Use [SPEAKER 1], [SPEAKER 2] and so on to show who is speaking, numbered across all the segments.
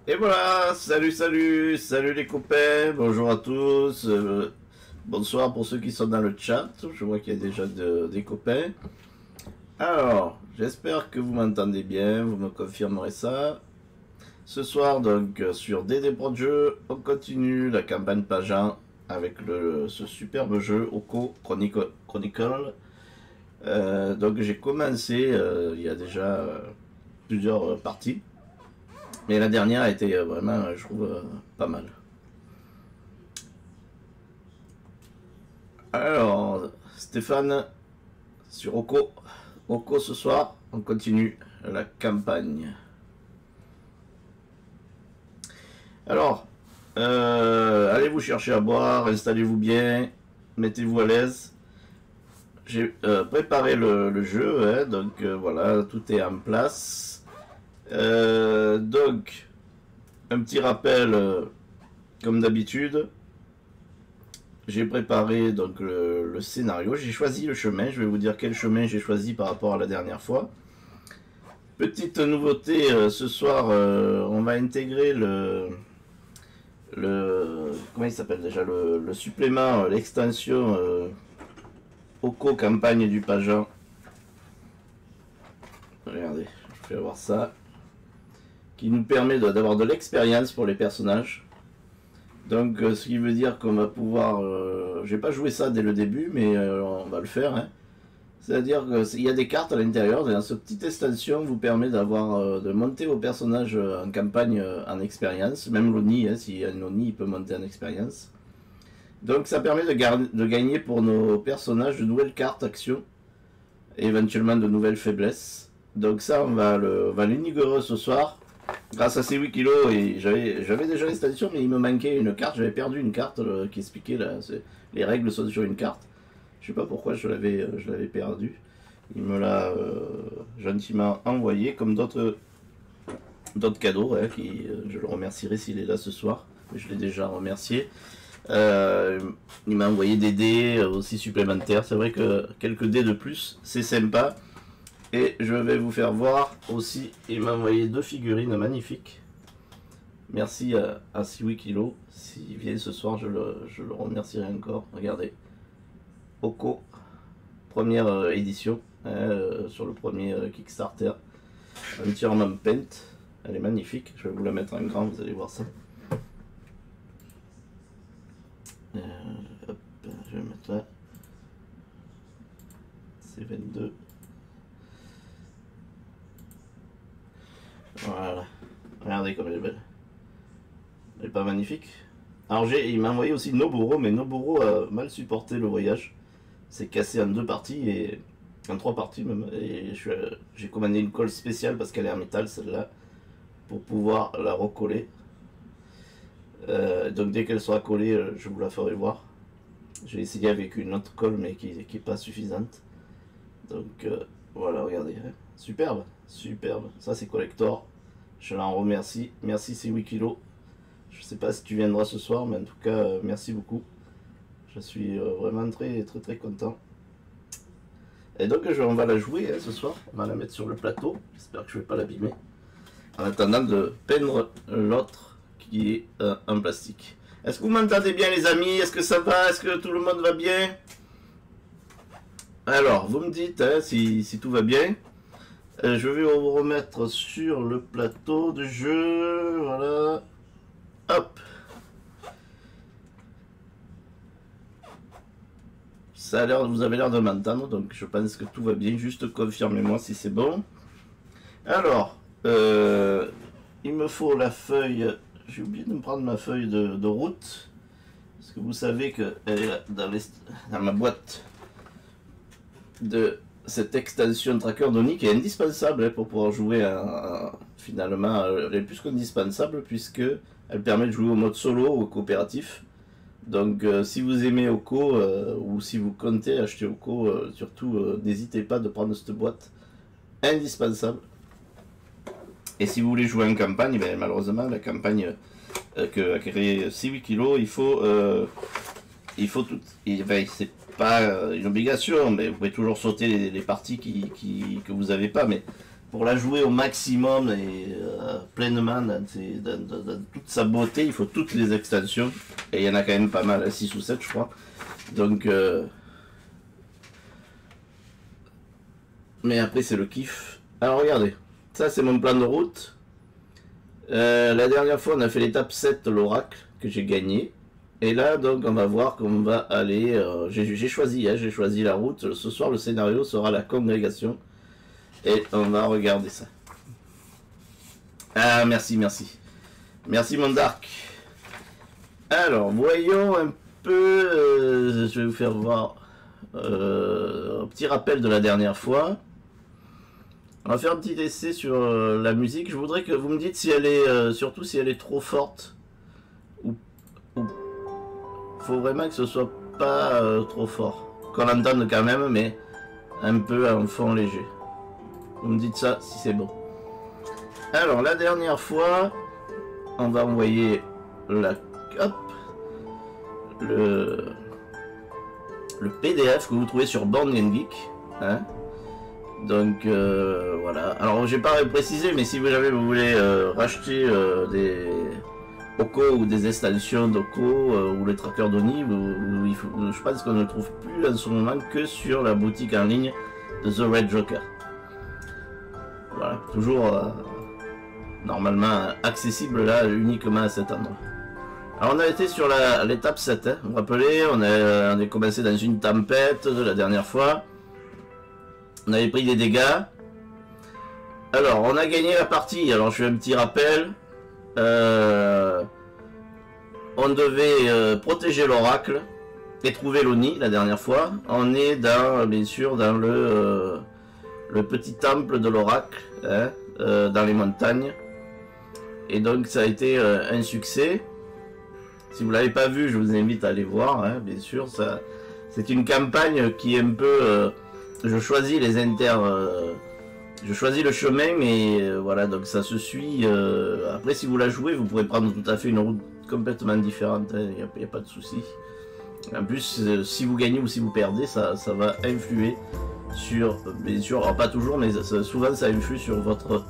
[SPEAKER 1] Et voilà, salut les copains, bonjour à tous, bonsoir pour ceux qui sont dans le chat, je vois qu'il y a déjà des copains. Alors, j'espère que vous m'entendez bien, vous me confirmerez ça. Ce soir donc sur DD Pro de Jeu, on continue la campagne Pajan avec ce superbe jeu Oko Chronicle. Donc j'ai commencé il y a déjà plusieurs parties. Mais la dernière a été vraiment, je trouve, pas mal. Alors, Stéphane, sur Oko. Oko ce soir, on continue la campagne. Alors, allez vous chercher à boire, installez-vous bien, mettez-vous à l'aise. J'ai préparé le jeu, hein, donc voilà, tout est en place. Donc, un petit rappel, comme d'habitude, j'ai préparé donc le scénario, j'ai choisi le chemin, je vais vous dire quel chemin j'ai choisi par rapport à la dernière fois. Petite nouveauté, ce soir, on va intégrer comment il s'appelle déjà, le supplément, l'extension Oko campagne du Pajan. Regardez, je vais voir ça. Qui nous permet d'avoir de l'expérience pour les personnages. Donc ce qui veut dire qu'on va pouvoir... j'ai pas joué ça dès le début, mais on va le faire. Hein. C'est-à-dire qu'il y a des cartes à l'intérieur, et ce petite extension vous permet de monter vos personnages en campagne en expérience. Même l'ONI, hein, si un ONI il peut monter en expérience. Donc ça permet de gagner pour nos personnages de nouvelles cartes actions. Et éventuellement de nouvelles faiblesses. Donc ça on va l'inaugurer ce soir. Grâce à ces 8 kilos, et j'avais déjà l'extension, mais il me manquait une carte, j'avais perdu une carte qui expliquait les règles sont sur une carte. Je sais pas pourquoi je l'avais perdu. Il me l'a gentiment envoyé, comme d'autres cadeaux, hein, je le remercierai s'il est là ce soir, mais je l'ai déjà remercié. Il m'a envoyé des dés aussi supplémentaires, c'est vrai que quelques dés de plus, c'est sympa. Et je vais vous faire voir aussi, il m'a envoyé 2 figurines magnifiques. Merci à Siwi Kilo. S'il vient ce soir, je le remercierai encore. Regardez. Oko, première édition, hein, sur le premier Kickstarter. Entièrement peint. Elle est magnifique. Je vais vous la mettre en grand, vous allez voir ça. Hop, je vais mettre là. C'est 22. Voilà, regardez comme elle est belle. Elle est pas magnifique. Alors il m'a envoyé aussi Noboro, mais Noboro a mal supporté le voyage. C'est cassé en 2 parties, et en 3 parties même. Et j'ai commandé une colle spéciale parce qu'elle est en métal celle-là, pour pouvoir la recoller. Donc dès qu'elle sera collée, je vous la ferai voir. J'ai essayé avec une autre colle, mais qui est pas suffisante. Donc voilà, regardez. Hein. Superbe, superbe. Ça c'est collector. Je l'en remercie. Merci c'est 8 kilos. Je sais pas si tu viendras ce soir, mais en tout cas merci beaucoup. Je suis vraiment très content. Et donc on va la jouer hein, ce soir. On va la mettre sur le plateau. J'espère que je vais pas l'abîmer. En attendant de peindre l'autre qui est en plastique. Est-ce que vous m'entendez bien les amis? Est-ce que ça va? Est-ce que tout le monde va bien? Alors vous me dites hein, si tout va bien. Je vais vous remettre sur le plateau de jeu, voilà, hop. Ça a l'air, vous avez l'air de m'entendre, donc je pense que tout va bien, juste confirmez-moi si c'est bon. Alors, il me faut la feuille, j'ai oublié de me prendre ma feuille de route, parce que vous savez qu'elle est dans ma boîte de... Cette extension tracker d'Oni qui est indispensable hein, pour pouvoir jouer finalement, elle est plus qu'indispensable puisque elle permet de jouer au mode solo ou coopératif. Donc si vous aimez Oko ou si vous comptez acheter Oko, surtout n'hésitez pas de prendre cette boîte indispensable. Et si vous voulez jouer en campagne, ben, malheureusement la campagne que a créé 6-8 kilos, il faut tout... c'est pas une obligation, mais vous pouvez toujours sauter les parties que vous n'avez pas, mais pour la jouer au maximum et pleinement dans toute sa beauté, il faut toutes les extensions. Et il y en a quand même pas mal, 6 ou 7 je crois. Donc... mais après c'est le kiff. Alors regardez, ça c'est mon plan de route. La dernière fois on a fait l'étape 7, l'oracle, que j'ai gagné. Et là donc on va voir qu'on va aller... j'ai choisi la route. Ce soir le scénario sera la congrégation. Et on va regarder ça. Ah merci, merci. Merci mon Dark. Alors voyons un peu... je vais vous faire voir un petit rappel de la dernière fois. On va faire un petit essai sur la musique. Je voudrais que vous me dites si elle est, surtout si elle est trop forte. Ou faut vraiment que ce soit pas trop fort. Qu'on l'entende quand même, mais un peu en fond léger. Vous me dites ça si c'est bon. Alors la dernière fois, on va envoyer la hop, le PDF que vous trouvez sur Born Geek. Hein. Donc voilà. Alors j'ai pas précisé, mais si vous voulez racheter des Oko ou des extensions d'Oko ou les trackers d'Oni, je pense qu'on ne trouve plus en ce moment que sur la boutique en ligne de The Red Joker. Voilà, toujours normalement accessible là uniquement à cet endroit. Alors on a été sur l'étape 7, hein. Vous vous rappelez, on a commencé dans une tempête de la dernière fois. On avait pris des dégâts. Alors, on a gagné la partie. Alors, je fais un petit rappel. On devait protéger l'oracle et trouver l'Oni la dernière fois. On est bien sûr, dans le petit temple de l'oracle, hein, dans les montagnes. Et donc, ça a été un succès. Si vous ne l'avez pas vu, je vous invite à aller voir. Hein, bien sûr, c'est une campagne qui est un peu... je choisis les je choisis le chemin, mais voilà, donc ça se suit. Après, si vous la jouez, vous pourrez prendre tout à fait une route complètement différente, il n'y a pas de souci. En plus, si vous gagnez ou si vous perdez, ça va influer sur, bien sûr, alors pas toujours, mais souvent ça influe sur votre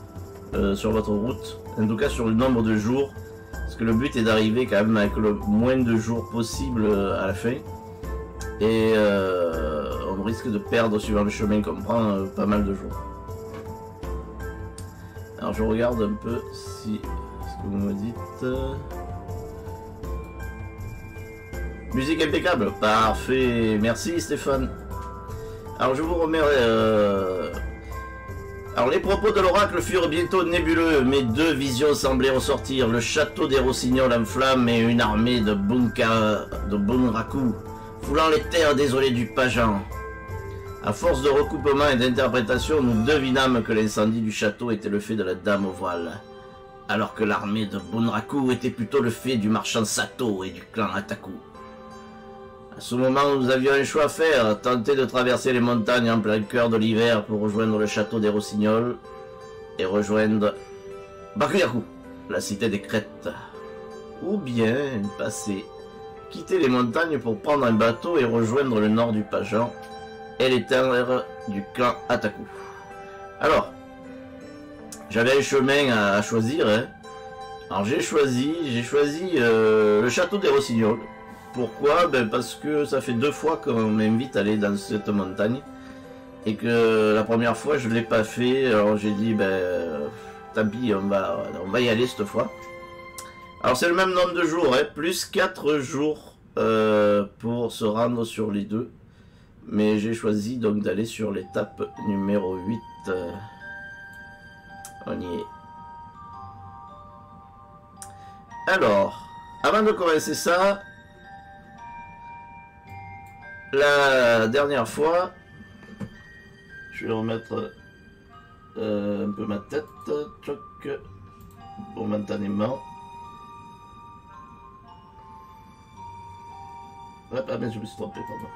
[SPEAKER 1] route, en tout cas sur le nombre de jours, parce que le but est d'arriver quand même avec le moins de jours possible à la fin. Et on risque de perdre suivant le chemin qu'on prend pas mal de jours. Alors je regarde un peu si ce que vous me dites. Musique impeccable, parfait, merci Stéphane. Alors je vous remets. Alors les propos de l'oracle furent bientôt nébuleux, mais deux visions semblaient ressortir. Le château des Rossignols en flammes et une armée de Bunraku foulant les terres désolées du Pajan. À force de recoupement et d'interprétation, nous devinâmes que l'incendie du château était le fait de la dame au voile, alors que l'armée de Bunraku était plutôt le fait du marchand Sato et du clan Ataku. À ce moment, nous avions un choix à faire, tenter de traverser les montagnes en plein cœur de l'hiver pour rejoindre le château des Rossignols et rejoindre Bakuyaku, la cité des Crêtes, ou bien quitter les montagnes pour prendre un bateau et rejoindre le nord du Pajan et les terres du clan Ataku. Alors, j'avais un chemin à choisir, hein. Alors j'ai choisi le château des Rossignols. Pourquoi? Ben parce que ça fait 2 fois qu'on m'invite à aller dans cette montagne et que la première fois je ne l'ai pas fait. Alors j'ai dit tant pis, on va y aller cette fois. Alors c'est le même nombre de jours, hein, plus 4 jours pour se rendre sur les deux. Mais j'ai choisi donc d'aller sur l'étape numéro 8. On y est. Alors, avant de commencer ça, la dernière fois, je vais remettre un peu ma tête, choc, momentanément. Hop, ah mais je me suis trompé, pardon.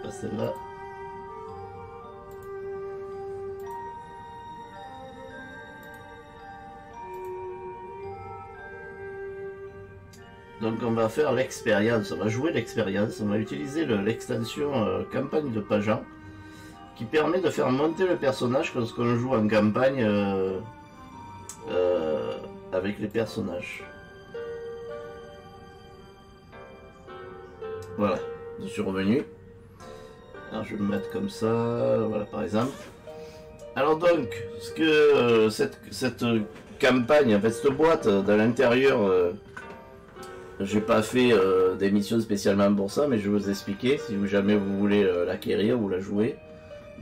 [SPEAKER 1] Pas celle-là. Donc on va faire l'expérience, on va jouer l'expérience, on va utiliser l'extension campagne de Pajan qui permet de faire monter le personnage lorsqu'on joue en campagne avec les personnages. Voilà, je suis revenu. Alors je vais me mettre comme ça, voilà par exemple. Alors donc, ce que cette campagne, en fait cette boîte dans l'intérieur, j'ai pas fait d'émission spécialement pour ça, mais je vais vous expliquer si jamais vous voulez l'acquérir ou la jouer.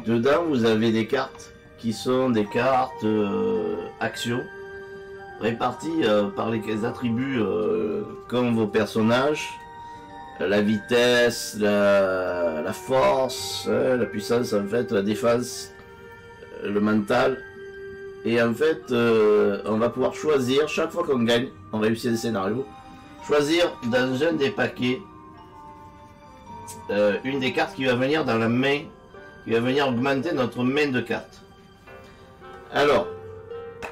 [SPEAKER 1] Dedans vous avez des cartes qui sont des cartes actions, réparties par les attributs comme vos personnages. La vitesse, la force, la puissance en fait, la défense, le mental. Et en fait, on va pouvoir choisir, chaque fois qu'on gagne, on réussit un scénario, choisir dans un des paquets une des cartes qui va venir dans la main, qui va venir augmenter notre main de cartes. Alors,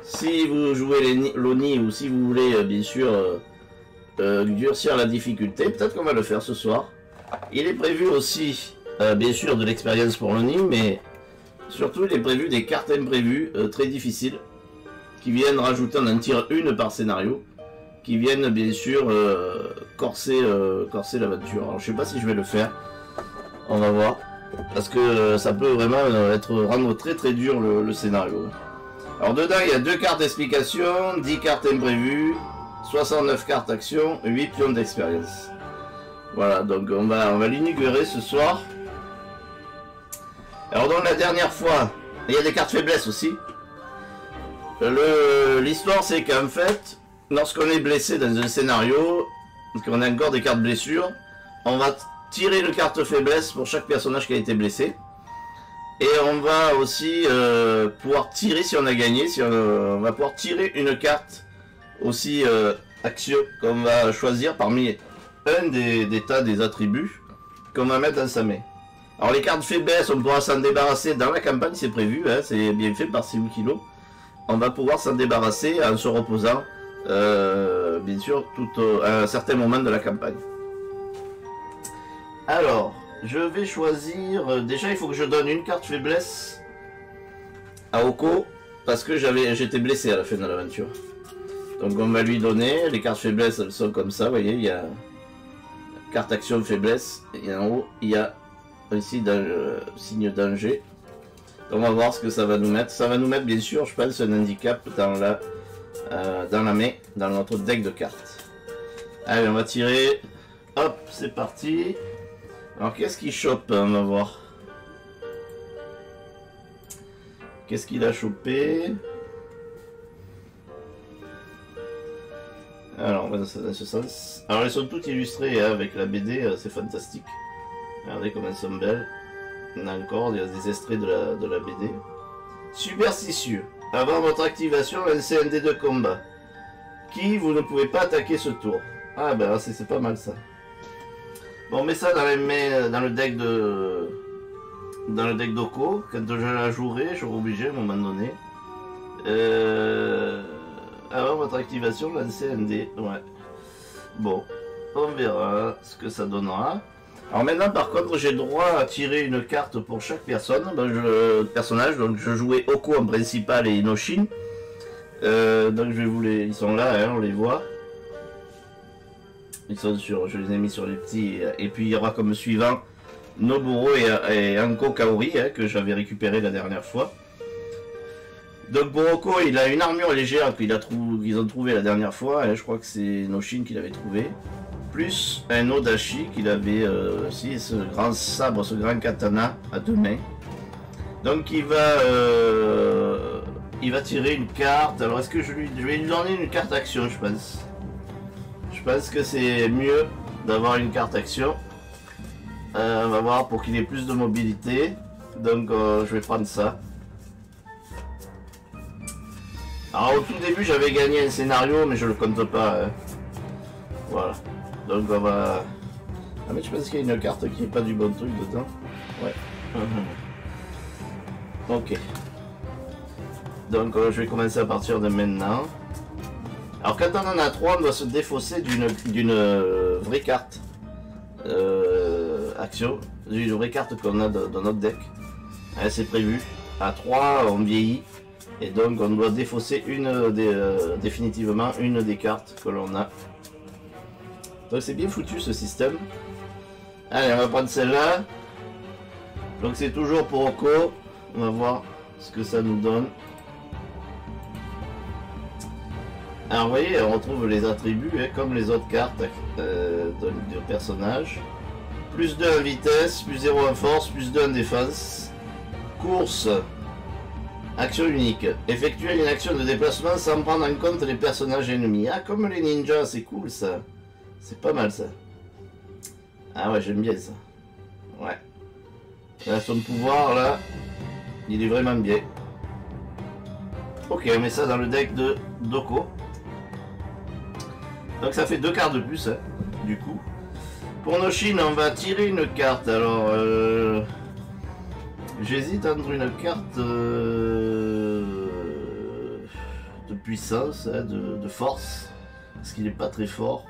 [SPEAKER 1] si vous jouez l'ONI ou si vous voulez bien sûr durcir la difficulté, peut-être qu'on va le faire ce soir. Il est prévu aussi bien sûr de l'expérience pour l'ONI, mais surtout il est prévu des cartes imprévues très difficiles qui viennent rajouter, on en tire une par scénario, qui viennent bien sûr corser l'aventure. Alors je sais pas si je vais le faire, on va voir, parce que ça peut vraiment rendre très très dur le scénario. Alors dedans il y a 2 cartes d'explication, 10 cartes imprévues, 69 cartes action, 8 pions d'expérience. Voilà, donc on va l'inaugurer ce soir. Alors donc la dernière fois, il y a des cartes faiblesses aussi. L'histoire c'est qu'en fait, lorsqu'on est blessé dans un scénario, qu'on a encore des cartes blessures, on va tirer une carte faiblesse pour chaque personnage qui a été blessé. Et on va aussi pouvoir tirer, si on a gagné, on va pouvoir tirer une carte aussi action qu'on va choisir parmi un des tas des attributs qu'on va mettre dans sa main. Alors les cartes faiblesses, on pourra s'en débarrasser dans la campagne, c'est prévu, hein, c'est bien fait par Siwikilo. On va pouvoir s'en débarrasser en se reposant, bien sûr, à un certain moment de la campagne. Alors, je vais choisir... déjà, il faut que je donne une carte faiblesse à Oko, parce que j'étais blessé à la fin de l'aventure. Donc on va lui donner, les cartes faiblesses, elles sont comme ça, vous voyez, il y a carte action faiblesse, et en haut, il y a ici dans le signe danger. Donc on va voir ce que ça va nous mettre. Ça va nous mettre, bien sûr, je pense, un handicap dans la main, dans notre deck de cartes. Allez, on va tirer. Hop, c'est parti. Alors, qu'est-ce qu'il chope? On va voir. Qu'est-ce qu'il a chopé? Alors, on va dans ce sens. Alors, elles sont toutes illustrées hein, avec la BD, c'est fantastique. Regardez comme elles sont belles. On a encore des extraits de la BD. Superstitieux. Avant votre activation, lancez un dé de combat. Qui vous ne pouvez pas attaquer ce tour. Ah ben c'est pas mal ça. Bon, on met ça dans le deck d'Oko. Quand je la jouerai, je serai obligé à un moment donné. Avant votre activation, lancez un dé. Ouais. Bon, on verra ce que ça donnera. Alors maintenant par contre j'ai le droit à tirer une carte pour chaque personne, personnage, donc je jouais Oko en principal et Inoshin. Donc je vais ils sont là, hein, on les voit. Ils sont je les ai mis sur les petits, et puis il y aura comme suivant Noburo et Anko Kaori, hein, que j'avais récupéré la dernière fois. Donc pour Oko il a une armure légère qu'ils ont trouvé la dernière fois, hein, je crois que c'est Inoshin qui l'avait trouvé. Plus un Odachi qu'il avait aussi, ce grand sabre, ce grand katana à 2 mains. Donc il va tirer une carte. Alors est-ce que je vais lui donner une carte action, je pense. Je pense que c'est mieux d'avoir une carte action. On va voir pour qu'il ait plus de mobilité. Donc je vais prendre ça. Alors au tout début j'avais gagné un scénario mais je le compte pas. Hein. Voilà. Donc on va... Ah mais je pense qu'il y a une carte qui n'est pas du bon truc dedans. Ouais. Ok. Donc je vais commencer à partir de maintenant. Alors quand on en a 3, on doit se défausser d'une vraie carte. Action. D'une vraie carte qu'on a dans notre deck. C'est prévu. À 3, on vieillit. Et donc on doit défausser définitivement une des cartes que l'on a. Donc c'est bien foutu ce système. Allez, on va prendre celle-là. Donc c'est toujours pour Oko. On va voir ce que ça nous donne. Alors vous voyez, on retrouve les attributs comme les autres cartes du personnage. Plus 2 en vitesse, plus 0 en force, plus 2 en défense. Course. Action unique. Effectuer une action de déplacement sans prendre en compte les personnages ennemis. Ah, comme les ninjas, c'est cool ça. C'est pas mal ça. Ah ouais, j'aime bien ça. Ouais. Là, son pouvoir, là, il est vraiment bien. Ok, on met ça dans le deck de Doko. Donc ça fait 2 cartes de plus, hein, du coup. Pour Noshin, on va tirer une carte. Alors, j'hésite entre une carte de puissance, hein, de force, parce qu'il n'est pas très fort.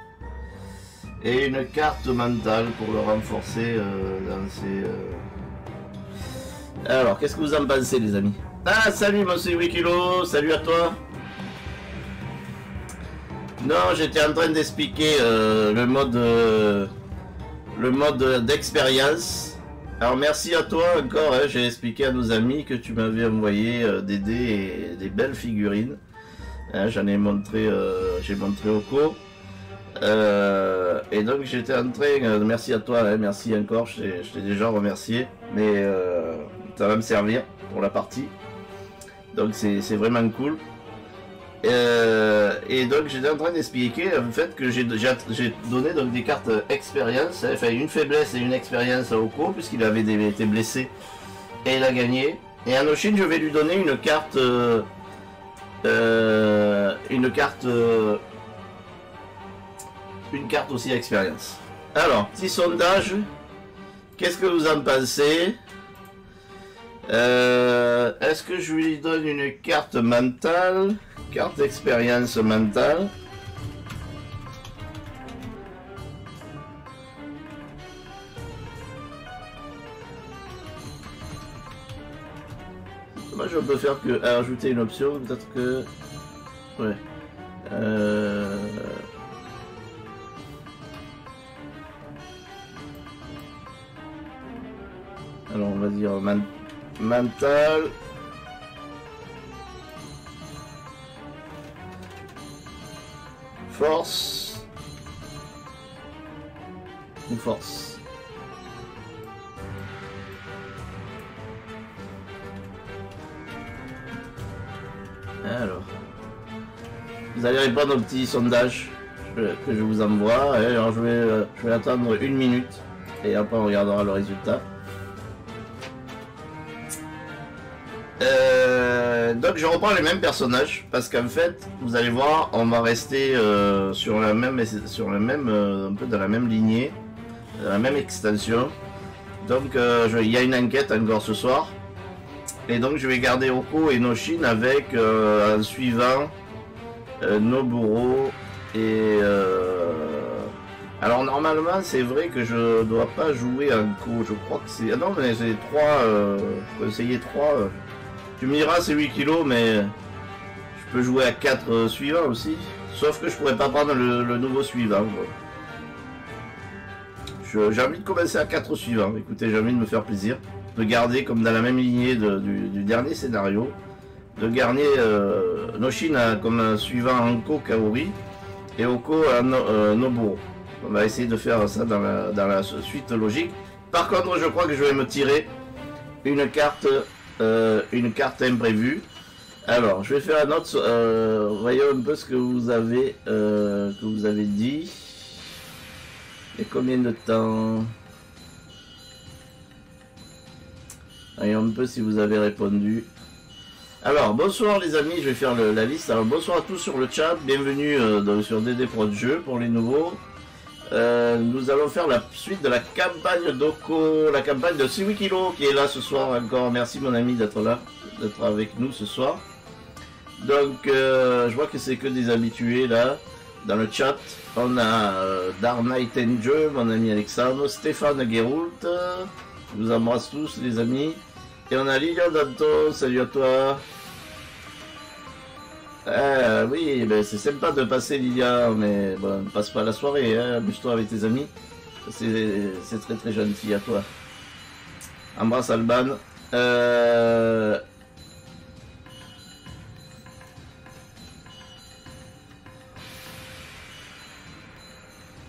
[SPEAKER 1] Et une carte mentale pour le renforcer dans ses... Alors, qu'est-ce que vous en pensez, les amis? Ah, salut, monsieur Wikilo, salut à toi. Non, j'étais en train d'expliquer le mode d'expérience. Alors, merci à toi encore, hein, j'ai expliqué à nos amis que tu m'avais envoyé des dés et des belles figurines. Hein, j'en ai montré, j'ai montré Oko. Et donc j'étais en train, merci à toi, hein, merci encore, je t'ai déjà remercié, mais ça va me servir pour la partie, donc c'est vraiment cool. Et donc j'étais en train d'expliquer le fait que j'ai donné donc des cartes expérience, hein, enfin une faiblesse et une expérience à Oko, puisqu'il avait été blessé et il a gagné. Et à Noshin, je vais lui donner une carte aussi expérience. Alors, petit sondage. Qu'est-ce que vous en pensez? Est-ce que je lui donne une carte mentale? Carte d'expérience mentale. Moi je peux faire que ajouter une option, peut-être que... Ouais. Alors on va dire mental. Force. Ou force. Alors. Vous allez répondre au petit sondage que je vous envoie. Alors je vais attendre 1 minute. Et après on regardera le résultat. Donc je reprends les mêmes personnages parce qu'en fait vous allez voir on va rester sur la même un peu dans la même lignée, dans la même extension. Donc il y a une enquête encore ce soir et donc je vais garder Oko et Noshin avec en suivant Noburo et alors normalement c'est vrai que je dois pas jouer en co, je crois que c'est... Ah non mais c'est 3, je peux essayer 3. Tu me diras c'est 8 kilos mais je peux jouer à 4 suivants aussi. Sauf que je pourrais pas prendre le nouveau suivant. J'ai envie de commencer à 4 suivants. Écoutez, j'ai envie de me faire plaisir. De garder comme dans la même lignée du dernier scénario. De garder Noshin comme suivant Anko Kaori. Et Oko à Noburo. On va essayer de faire ça dans la suite logique. Par contre, je crois que je vais me tirer une carte imprévue. Alors, je vais faire un autre. Voyons un peu ce que vous avez dit. Et combien de temps? Voyons un peu si vous avez répondu. Alors, bonsoir les amis, je vais faire la liste. Alors, bonsoir à tous sur le chat. Bienvenue sur DD Pro Jeux pour les nouveaux. Nous allons faire la suite de la campagne d'Oko, la campagne de 6 Kilo qui est là ce soir encore. Merci mon ami d'être là, d'être avec nous ce soir. Donc je vois que c'est que des habitués là dans le chat. On a Dark Knight Angel, mon ami Alexandre, Stéphane Guéroult, je vous embrasse tous les amis. Et on a Lilian Danton, salut à toi. Oui, ben c'est sympa de passer Lilia, mais bon, passe pas la soirée, hein, amuse-toi avec tes amis. C'est très très gentil à toi. Embrasse Alban.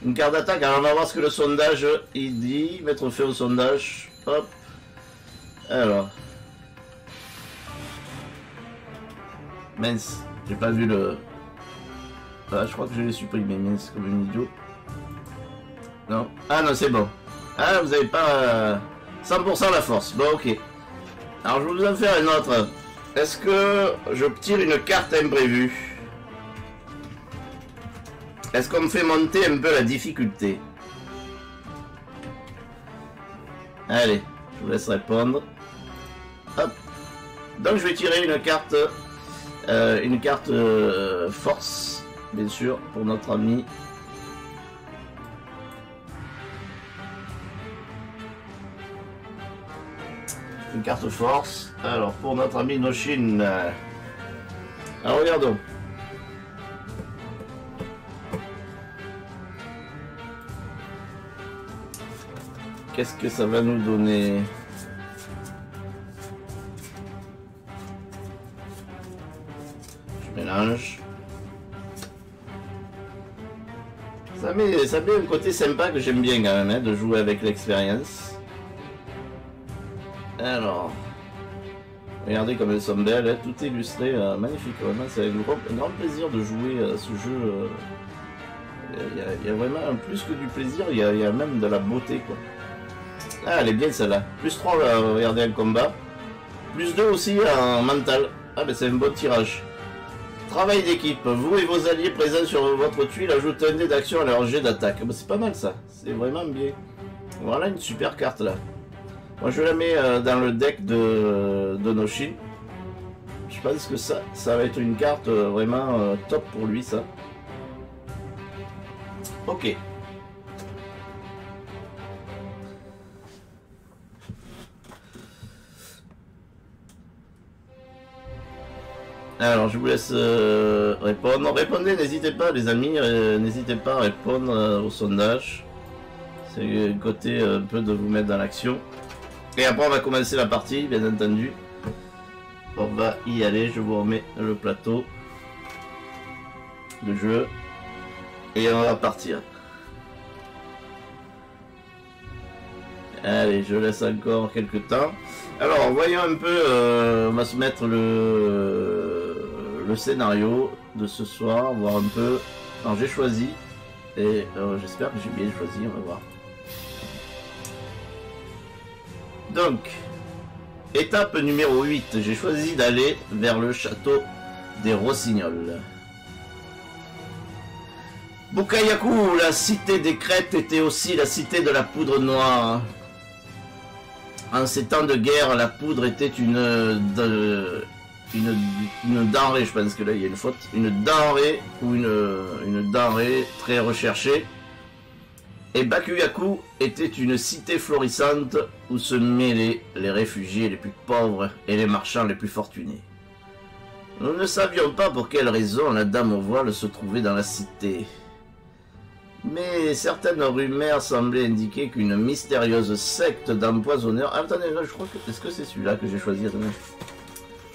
[SPEAKER 1] Une carte d'attaque, alors on va voir ce que le sondage il dit. Mettre fin au sondage. Hop. Alors. Mince, j'ai pas vu le... Ah, je crois que je l'ai supprimé, mince, comme un idiot. Non. Ah non, c'est bon. Ah, vous avez pas 100% la force. Bon, ok. Alors, je vais vous en faire une autre. Est-ce que je tire une carte imprévue? Est-ce qu'on me fait monter un peu la difficulté? Allez, je vous laisse répondre. Hop. Donc, je vais tirer une carte force, bien sûr, pour notre ami. Une carte force. Alors, pour notre ami Noshin. Alors, regardons. Qu'est-ce que ça va nous donner? Je mélange. Ça met un côté sympa que j'aime bien quand même, hein, de jouer avec l'expérience. Alors, regardez comme elles sont belles, hein, tout illustré, magnifique. Vraiment, c'est un grand plaisir de jouer à ce jeu. Il y a vraiment plus que du plaisir, il y a même de la beauté, quoi. Ah, elle est bien celle-là. Plus 3, regardez un combat. Plus 2 aussi en mental. Ah, ben c'est un bon tirage. Travail d'équipe. Vous et vos alliés présents sur votre tuile ajoutent un dé d'action à leur jet d'attaque. Ah, ben, c'est pas mal ça. C'est vraiment bien. Voilà une super carte là. Moi je la mets dans le deck de Noshin. Je pense que ça va être une carte vraiment top pour lui ça. Ok. Alors, je vous laisse répondre. Répondez, n'hésitez pas, les amis. N'hésitez pas à répondre au sondage. C'est le côté un peu de vous mettre dans l'action. Et après, on va commencer la partie, bien entendu. On va y aller. Je vous remets le plateau de jeu. Et on va partir. Allez, je laisse encore quelques temps. Alors, voyons un peu, on va se mettre le scénario de ce soir, voir un peu. Alors, j'ai choisi, et j'espère que j'ai bien choisi, on va voir. Donc, étape numéro 8, j'ai choisi d'aller vers le château des Rossignols. Bukayaku, la cité des crêtes, était aussi la cité de la poudre noire. En ces temps de guerre, la poudre était une denrée, je pense que là il y a une faute, une denrée ou une denrée très recherchée. Et Bakuyaku était une cité florissante où se mêlaient les réfugiés les plus pauvres et les marchands les plus fortunés. Nous ne savions pas pour quelle raison la dame au voile se trouvait dans la cité. Mais certaines rumeurs semblaient indiquer qu'une mystérieuse secte d'empoisonneurs... Ah, attendez, là, je crois que... Est-ce que c'est celui-là que j'ai choisi? Attendez.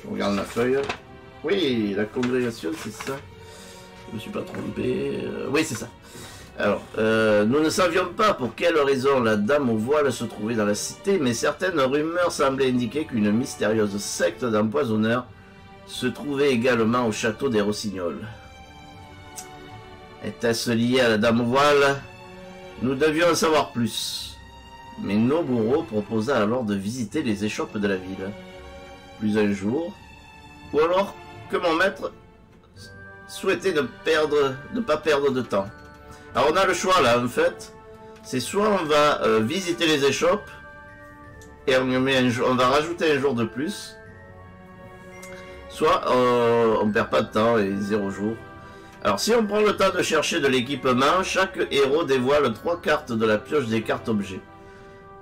[SPEAKER 1] Je regarde la feuille. Oui, la congrégation, c'est ça. Je me suis pas trompé. Oui, c'est ça. Alors, nous ne savions pas pour quelle raison la dame au voile se trouvait dans la cité, mais certaines rumeurs semblaient indiquer qu'une mystérieuse secte d'empoisonneurs se trouvait également au château des Rossignols. Était-ce lié à la dame au voile? Nous devions en savoir plus. Mais Noburo proposa alors de visiter les échoppes de la ville. Plus un jour, ou alors que mon maître souhaitait ne pas perdre de temps. Alors on a le choix là en fait. C'est soit on va visiter les échoppes et on va rajouter un jour de plus. Soit on perd pas de temps et 0 jour. Alors si on prend le temps de chercher de l'équipement, chaque héros dévoile 3 cartes de la pioche des cartes objets.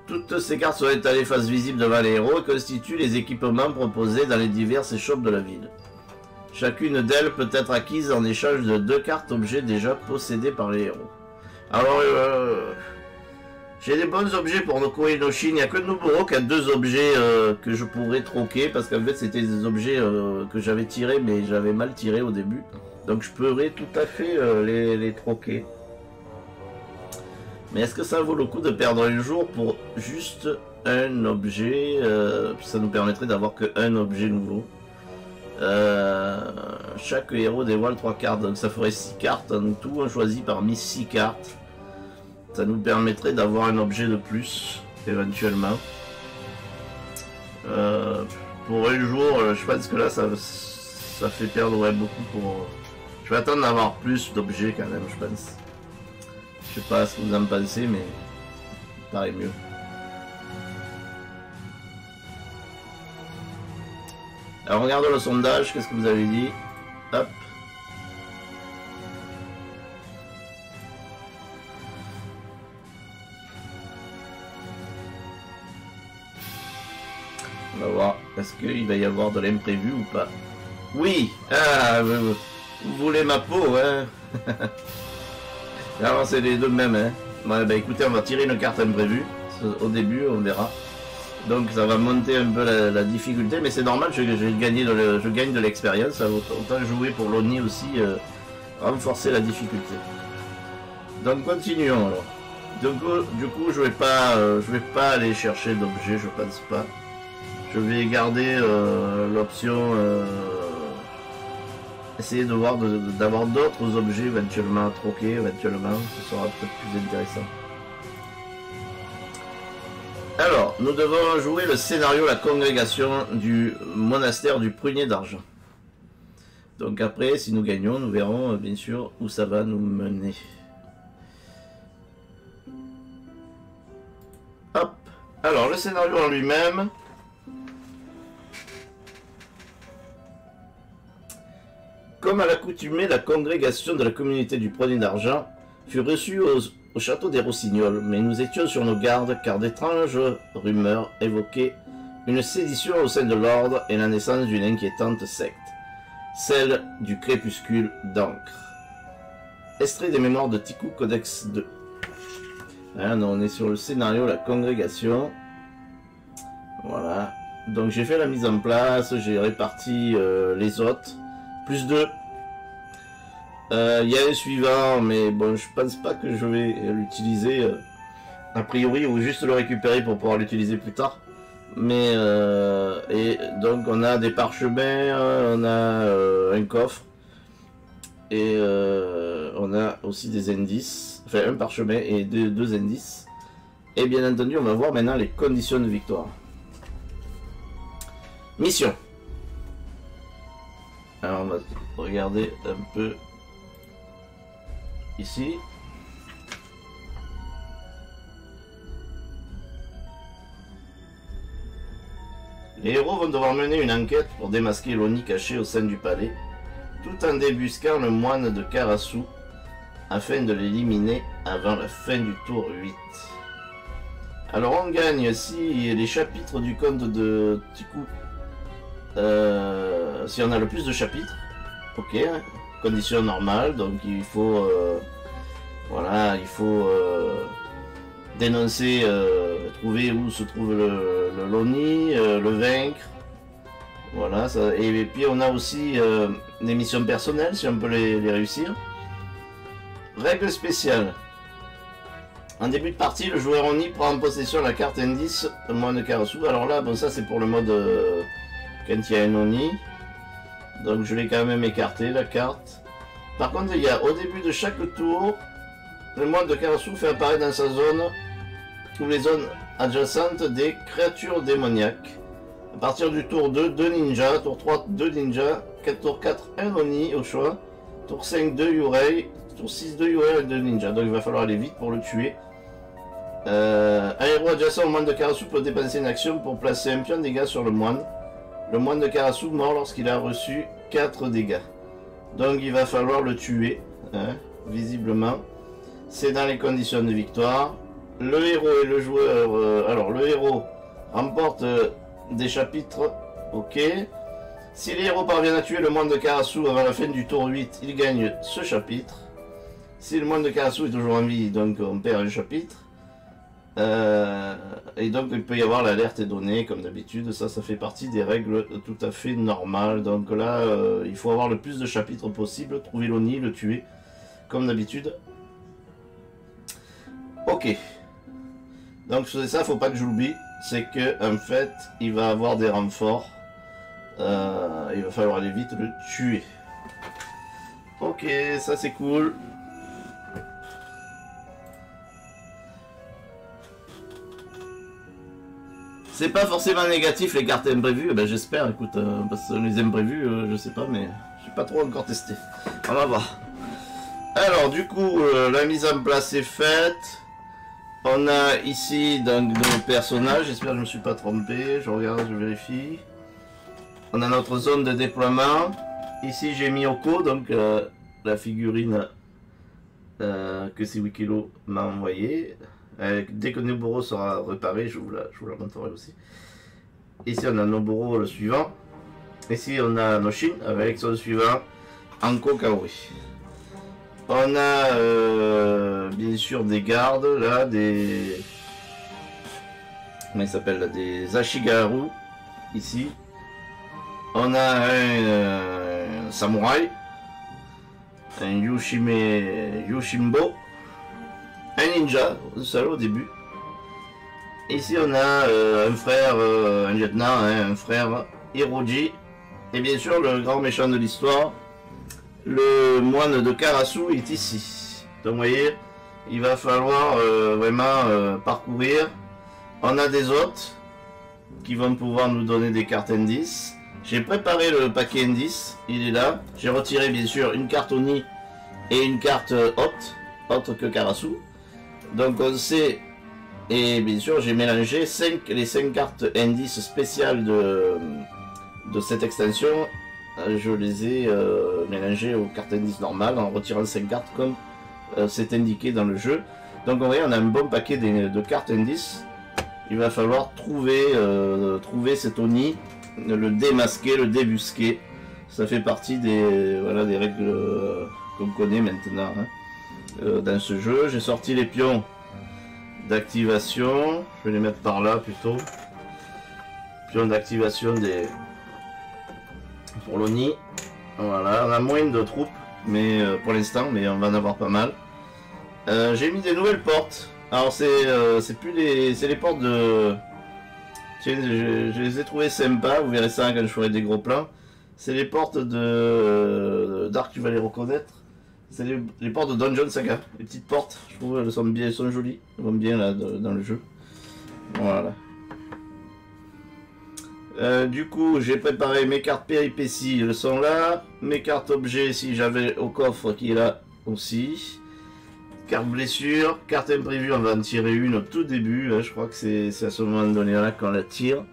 [SPEAKER 1] Toutes ces cartes sont étalées face visible devant les héros et constituent les équipements proposés dans les diverses shops de la ville. Chacune d'elles peut être acquise en échange de 2 cartes objets déjà possédées par les héros. Alors, j'ai des bons objets pour Noko et Noshin. Il n'y a que Noburo qui a 2 objets que je pourrais troquer parce qu'en fait c'était des objets que j'avais tirés mais j'avais mal tiré au début. Donc je pourrais tout à fait les troquer. Mais est-ce que ça vaut le coup de perdre un jour pour juste un objet? Ça nous permettrait d'avoir que un objet nouveau. Chaque héros dévoile 3 cartes, donc ça ferait 6 cartes. En tout, on choisit parmi 6 cartes. Ça nous permettrait d'avoir un objet de plus, éventuellement. Pour un jour, je pense que là, ça fait perdre beaucoup pour... Je vais attendre d'avoir plus d'objets quand même, je pense. Je sais pas ce que vous en pensez, mais ça paraît mieux. Alors regardons le sondage, qu'est-ce que vous avez dit? Hop. On va voir, est-ce qu'il va y avoir de l'imprévu ou pas? Oui. Ah, vous voulez ma peau, hein? Alors c'est les deux mêmes, hein. Ouais, bah écoutez, on va tirer une carte imprévue. Au début, on verra. Donc ça va monter un peu la difficulté, mais c'est normal, je gagne de l'expérience. Autant jouer pour l'ONI aussi, renforcer la difficulté. Donc continuons alors. Du coup je vais pas aller chercher d'objets, je pense pas. Je vais garder l'option essayer de voir d'avoir d'autres objets éventuellement à troquer, éventuellement, ce sera peut-être plus intéressant. Alors, nous devons jouer le scénario La Congrégation du monastère du Prunier d'Argent. Donc après, si nous gagnons, nous verrons bien sûr où ça va nous mener. Hop. Alors, le scénario en lui-même. Comme à l'accoutumée, la congrégation de la communauté du Prunier d'Argent fut reçue au château des Rossignols, mais nous étions sur nos gardes car d'étranges rumeurs évoquaient une sédition au sein de l'ordre et la naissance d'une inquiétante secte, celle du crépuscule d'encre. Extrait des mémoires de Tiku Codex 2. Hein, on est sur le scénario La Congrégation. Voilà. Donc j'ai fait la mise en place, j'ai réparti les hôtes. Plus 2. Il y a un suivant, mais bon, je pense pas que je vais l'utiliser a priori, ou juste le récupérer pour pouvoir l'utiliser plus tard. Mais et donc on a des parchemins, on a un coffre et on a aussi des indices, enfin un parchemin et deux indices. Et bien entendu, on va voir maintenant les conditions de victoire. Mission. Alors on va regarder un peu ici. Les héros vont devoir mener une enquête pour démasquer l'Oni caché au sein du palais, tout en débusquant le moine de Karasu, afin de l'éliminer avant la fin du tour 8. Alors on gagne si les chapitres du conte de Tiku, si on a le plus de chapitres, ok, condition normale, donc il faut, voilà, il faut dénoncer, trouver où se trouve le Loni, le vaincre, voilà, ça, et puis on a aussi des missions personnelles si on peut les réussir. Règle spéciale. En début de partie, le joueur Oni prend en possession la carte indice moine de Karasu. Alors là, bon, ça c'est pour le mode quand il y a un Oni. Donc je l'ai quand même écarté la carte. Par contre, il y a au début de chaque tour, le moine de Karasu fait apparaître dans sa zone ou les zones adjacentes des créatures démoniaques. À partir du tour 2, 2 ninjas, tour 3, 2 ninjas, tour 4, 1 Oni au choix, tour 5, 2 Yurei, tour 6, 2 Yurei et 2 ninjas. Donc il va falloir aller vite pour le tuer. Un héros adjacent au moine de Karasu peut dépenser une action pour placer un pion de dégâts sur le moine. Le moine de Karasu mort lorsqu'il a reçu 4 dégâts. Donc il va falloir le tuer, hein, visiblement. C'est dans les conditions de victoire. le héros et le joueur... alors, le héros remporte des chapitres. Ok. Si les héros parviennent à tuer le moine de Karasu avant la fin du tour 8, ils gagnent ce chapitre. Si le moine de Karasu est toujours en vie, donc on perd un chapitre. Et donc il peut y avoir l'alerte est donnée comme d'habitude, ça fait partie des règles tout à fait normales. Donc là il faut avoir le plus de chapitres possible, trouver l'Oni, le tuer comme d'habitude. Ok, donc c'est ça, faut pas que j'oublie, c'est que en fait il va avoir des renforts, il va falloir aller vite le tuer. Ok, ça c'est cool. C'est pas forcément négatif les cartes imprévues, ben j'espère, écoute, parce que les imprévus, je sais pas, mais j'ai pas trop encore testé. On va voir. Alors du coup, la mise en place est faite. On a ici donc nos personnages, j'espère que je me suis pas trompé, je regarde, je vérifie. On a notre zone de déploiement. Ici j'ai mis Oko, donc la figurine que Siwikilo m'a envoyée. Dès que Noburo sera réparé, je vous la montrerai aussi. Ici on a Noburo le suivant. Ici on a Noshin avec son suivant, Anko Kaori. On a bien sûr des gardes là, des... Comment il s'appelle là, des Ashigaru ici. On a un samouraï, un Yoshimbo. Un ninja, seul au début. Ici on a un frère, un lieutenant, hein, un frère Hiroji. Et bien sûr le grand méchant de l'histoire, le moine de Karasu est ici. Donc vous voyez, il va falloir vraiment parcourir. On a des hôtes qui vont pouvoir nous donner des cartes indices. J'ai préparé le paquet indice, il est là. J'ai retiré bien sûr une carte Oni et une carte hôte, autre que Karasu. Donc on sait, et bien sûr j'ai mélangé les 5 cartes indices spéciales de cette extension. Je les ai mélangées aux cartes indices normales en retirant 5 cartes comme c'est indiqué dans le jeu. Donc vous voyez, on a un bon paquet de cartes indices. Il va falloir trouver cet Oni, le démasquer, le débusquer. Ça fait partie des, voilà, des règles qu'on connaît maintenant, hein. Dans ce jeu, j'ai sorti les pions d'activation. Je vais les mettre par là plutôt. Pions d'activation pour l'Oni. Voilà, on a moins de troupes, mais pour l'instant, mais on va en avoir pas mal. J'ai mis des nouvelles portes. Alors c'est plus c'est les portes de. Tiens, je les ai trouvées sympas. Vous verrez ça quand je ferai des gros plans. C'est les portes de Dark, tu vas les reconnaître. C'est les portes de Dungeon Saga, les petites portes, je trouve elles sont jolies, elles vont bien là dans le jeu. Voilà. Du coup, j'ai préparé mes cartes péripéties, elles sont là. Mes cartes objets, si j'avais au coffre qui est là aussi. Carte blessure, carte imprévue, on va en tirer une au tout début. Hein, je crois que c'est à ce moment donné là qu'on la tire.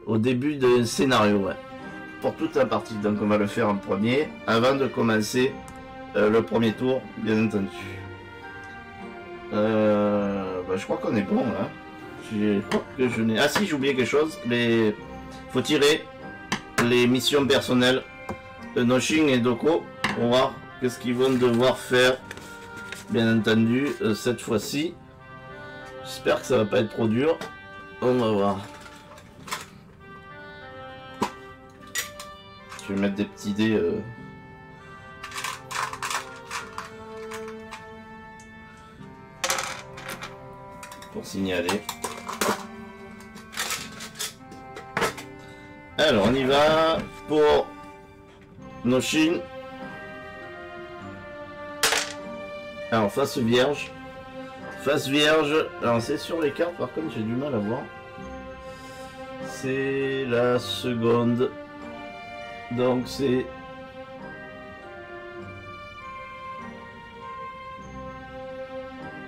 [SPEAKER 1] Au début d'un scénario, ouais. Pour toute la partie, donc on va le faire en premier, avant de commencer le premier tour, bien entendu. Je crois qu'on est bon là. Je crois que je n'ai... Ah si, j'ai oublié quelque chose. Faut tirer les missions personnelles de Noshin et Doko pour voir qu'est-ce qu'ils vont devoir faire. Bien entendu, cette fois-ci. J'espère que ça va pas être trop dur. On va voir. Je vais mettre des petits dés. Pour signaler. Alors on y va pour Noshin. Alors face vierge. Face vierge. Alors c'est sur les cartes par contre j'ai du mal à voir. C'est la seconde. Donc c'est...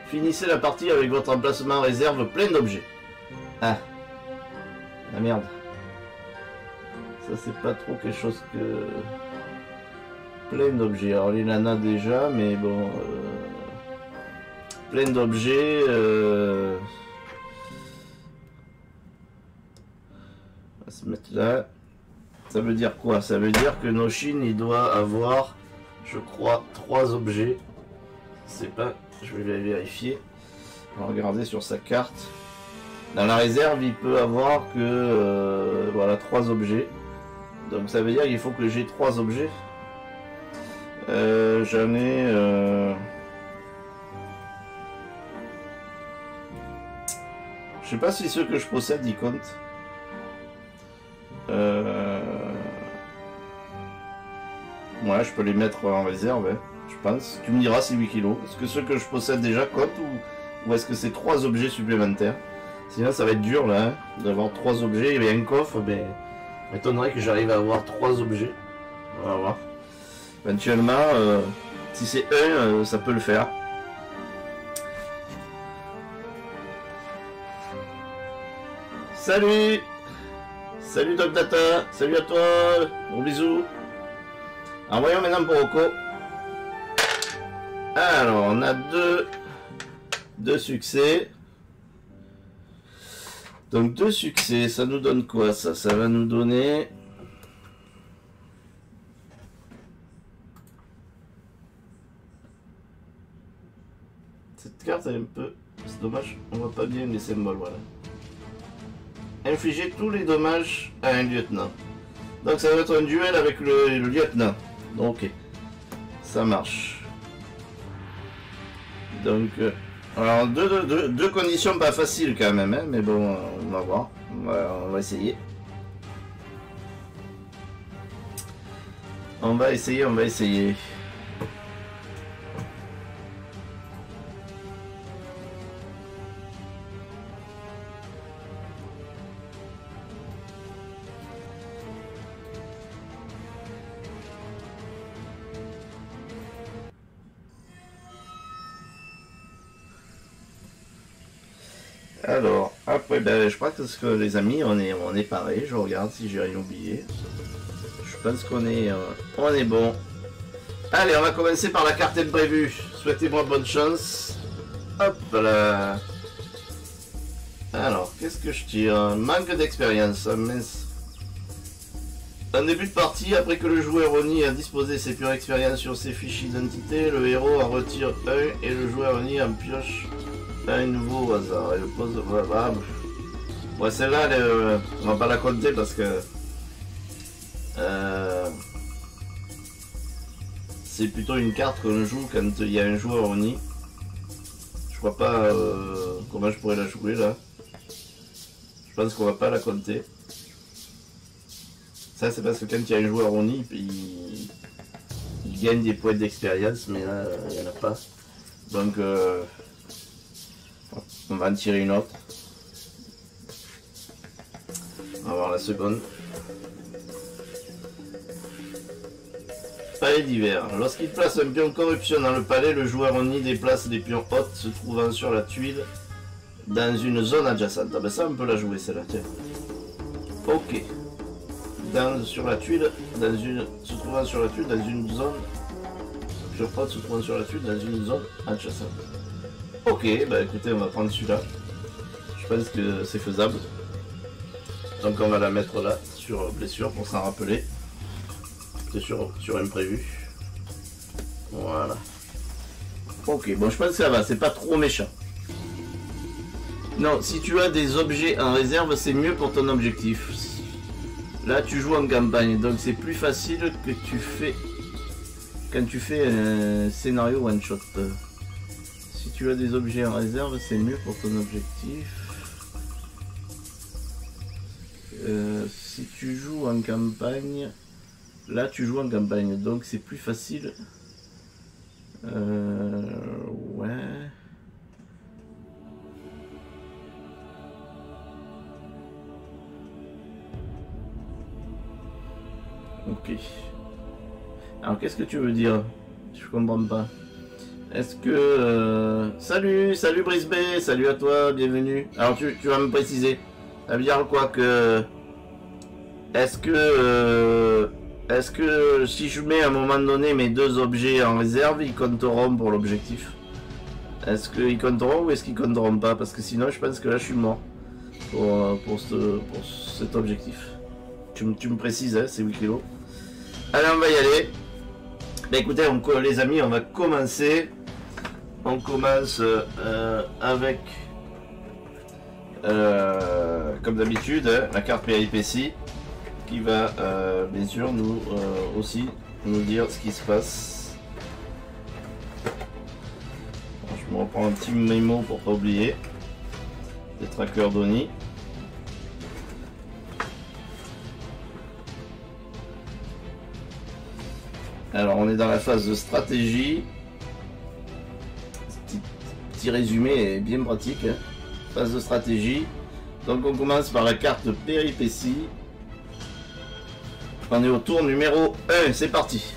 [SPEAKER 1] Finissez la partie avec votre emplacement réserve plein d'objets. Ah. La merde. Ça c'est pas trop quelque chose que... Plein d'objets. Alors il en a déjà, mais bon... plein d'objets. On va se mettre là. Ça veut dire quoi? Ça veut dire que Noshin il doit avoir, je crois, 3 objets. C'est pas, je vais vérifier. On va regarder sur sa carte. Dans la réserve, il peut avoir que voilà 3 objets. Donc ça veut dire qu'il faut que j'ai 3 objets. J'en ai. Je sais pas si ceux que je possède y comptent. Ouais, je peux les mettre en réserve, hein, je pense. Tu me diras si 8 kilos. Est-ce que ceux que je possède déjà comptent ou est-ce que c'est 3 objets supplémentaires? Sinon, ça va être dur là, hein, d'avoir 3 objets. Il y avait un coffre, mais m'étonnerait que j'arrive à avoir 3 objets. On va voir. Éventuellement, si c'est un, ça peut le faire. Salut! Salut Doc Data! Salut à toi! Gros bisous! Alors voyons maintenant pour Oko. Alors, on a deux succès. Donc 2 succès, ça nous donne quoi ça? Ça va nous donner... Cette carte elle est un peu... C'est dommage, on voit pas bien les symboles, voilà. Infliger tous les dommages à un lieutenant. Donc ça va être un duel avec le lieutenant. Ok, ça marche. Donc, alors deux conditions pas faciles quand même, hein, mais bon, on va voir. On va essayer. On va essayer. Alors, après, ben, je crois que les amis, on est pareil. Je regarde si j'ai rien oublié. Je pense qu'on est bon. Allez, on va commencer par la carte imprévue. Souhaitez-moi bonne chance. Hop là. Alors, qu'est-ce que je tire? Manque d'expérience. Mince. En début de partie, après que le joueur Oni a disposé ses pures expériences sur ses fiches d'identité, le héros en retire 1 et le joueur Oni en pioche un nouveau au hasard. Et le pose. Voilà. Ouais, celle-là, on va pas la compter parce que c'est plutôt une carte qu'on joue quand il y a un joueur Oni. Je vois pas comment je pourrais la jouer là. Je pense qu'on va pas la compter. Ça c'est parce que quand il y a un joueur Oni, il gagne des points d'expérience, mais là il n'y en a pas. Donc on va en tirer une autre. On va voir la seconde. Palais d'hiver. Lorsqu'il place un pion corruption dans le palais, le joueur Oni déplace les pions hôtes se trouvant sur la tuile dans une zone adjacente. Ah ben ça on peut la jouer celle-là, tiens. Ok. Sur la tuile, se trouvant sur la tuile dans une zone. Pion hôte se trouvant sur la tuile dans une zone adjacente. Ok, bah écoutez, on va prendre celui-là. Je pense que c'est faisable. Donc on va la mettre là, sur blessure, pour s'en rappeler. C'est sur imprévu. Voilà. Ok, bon je pense que ça va, c'est pas trop méchant. Non, si tu as des objets en réserve, c'est mieux pour ton objectif. Là tu joues en campagne, donc c'est plus facile que tu fais quand tu fais un scénario one shot. Si tu as des objets en réserve, c'est mieux pour ton objectif. Si tu joues en campagne, là tu joues en campagne, donc c'est plus facile. Ouais. Ok. Alors qu'est-ce que tu veux dire? Je comprends pas. Est-ce que... Salut Brisbane, salut à toi, bienvenue. Alors tu vas me préciser. Ça veut dire quoi que... Est-ce que si je mets à un moment donné mes 2 objets en réserve, ils compteront pour l'objectif? Est-ce qu'ils compteront ou est-ce qu'ils compteront pas? Parce que sinon, je pense que là, je suis mort pour cet objectif. Tu me précises, hein, c'est 8 kilos. Allez, on va y aller. Bah, écoutez, les amis, on va commencer. On commence avec, comme d'habitude, hein, la carte péripétie qui va, bien sûr, nous aussi nous dire ce qui se passe. Alors, je me reprends un petit mémo pour pas oublier. Des trackers d'Oni. Alors, on est dans la phase de stratégie. Petit résumé est bien pratique. Hein. Phase de stratégie. Donc, on commence par la carte péripétie. On est au tour numéro 1. C'est parti.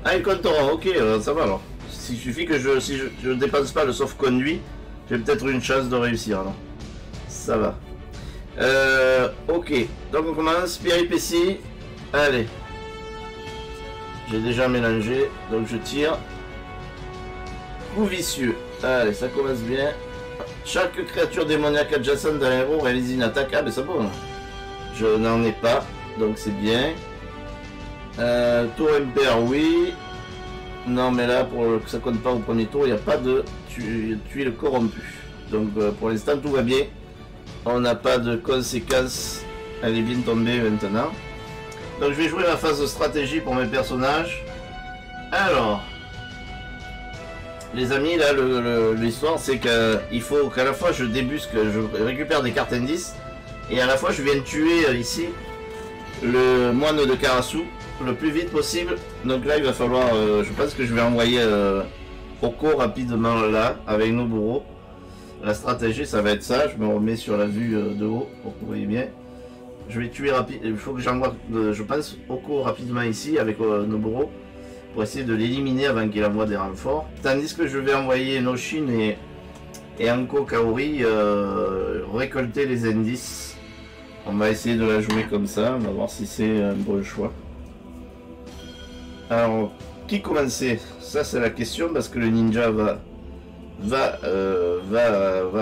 [SPEAKER 1] Ah, ils compteront. Ok, ça va alors. Il suffit que si je ne dépasse pas le sauf-conduit, j'ai peut-être une chance de réussir. Alors. Ça va. Ok, donc on commence, péripétie, allez, j'ai déjà mélangé, donc je tire, coup vicieux, allez, ça commence bien, chaque créature démoniaque adjacente d'un héros réalise une attaque, ah mais c'est bon, je n'en ai pas, donc c'est bien, tour impair, oui, non mais là, pour que ça compte pas au premier tour, il n'y a pas de tuile corrompue, donc pour l'instant tout va bien. On n'a pas de conséquences. Elle est bien tombée maintenant. Donc je vais jouer la phase de stratégie pour mes personnages. Alors, les amis, là, l'histoire, c'est qu'il faut qu'à la fois je débusque, je récupère des cartes indices, et à la fois je viens tuer ici le moine de Karasu le plus vite possible. Donc là, il va falloir, je pense que je vais envoyer Oko rapidement là, avec nos bourreaux. La stratégie, ça va être ça. Je me remets sur la vue de haut pour que vous voyez bien. Je vais tuer rapide. Il faut que j'envoie, je pense, Oko rapidement ici avec Noburo pour essayer de l'éliminer avant qu'il envoie des renforts. Tandis que je vais envoyer Noshin et Anko Kaori récolter les indices. On va essayer de la jouer comme ça. On va voir si c'est un bon choix. Alors, qui commencer? Ça, c'est la question parce que le ninja va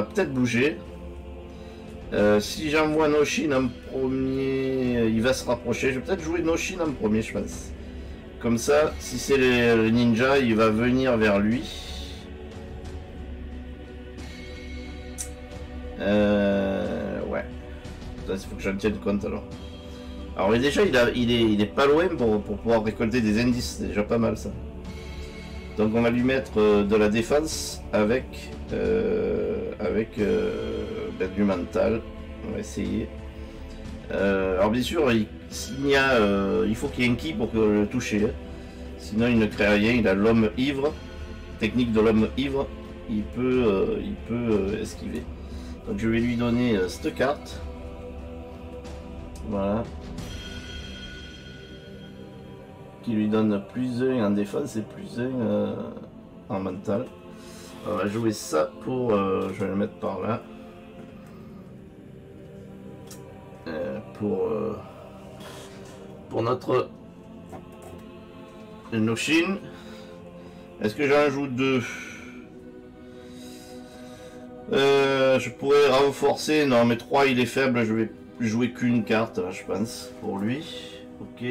[SPEAKER 1] peut-être bouger. Si j'envoie Noshin en premier, il va se rapprocher. Je vais peut-être jouer Noshin en premier, je pense. Comme ça, si c'est le ninja, il va venir vers lui. Ouais. Il faut que j'en tienne compte alors. Alors déjà, il est pas loin pour pouvoir récolter des indices. C'est déjà pas mal ça. Donc on va lui mettre de la défense avec du mental. On va essayer. Alors bien sûr, il faut qu'il y ait un ki pour le toucher. Hein. Sinon il ne crée rien. Il a l'homme ivre. Technique de l'homme ivre. Il peut esquiver. Donc je vais lui donner cette carte. Voilà. Qui lui donne plus 1 en défense et plus 1 en mental. On va jouer ça pour... je vais le mettre par là. Pour notre Noshin. Est-ce que j'en joue 2? Je pourrais renforcer. Non mais 3 il est faible. Je vais jouer qu'une carte je pense pour lui. Ok.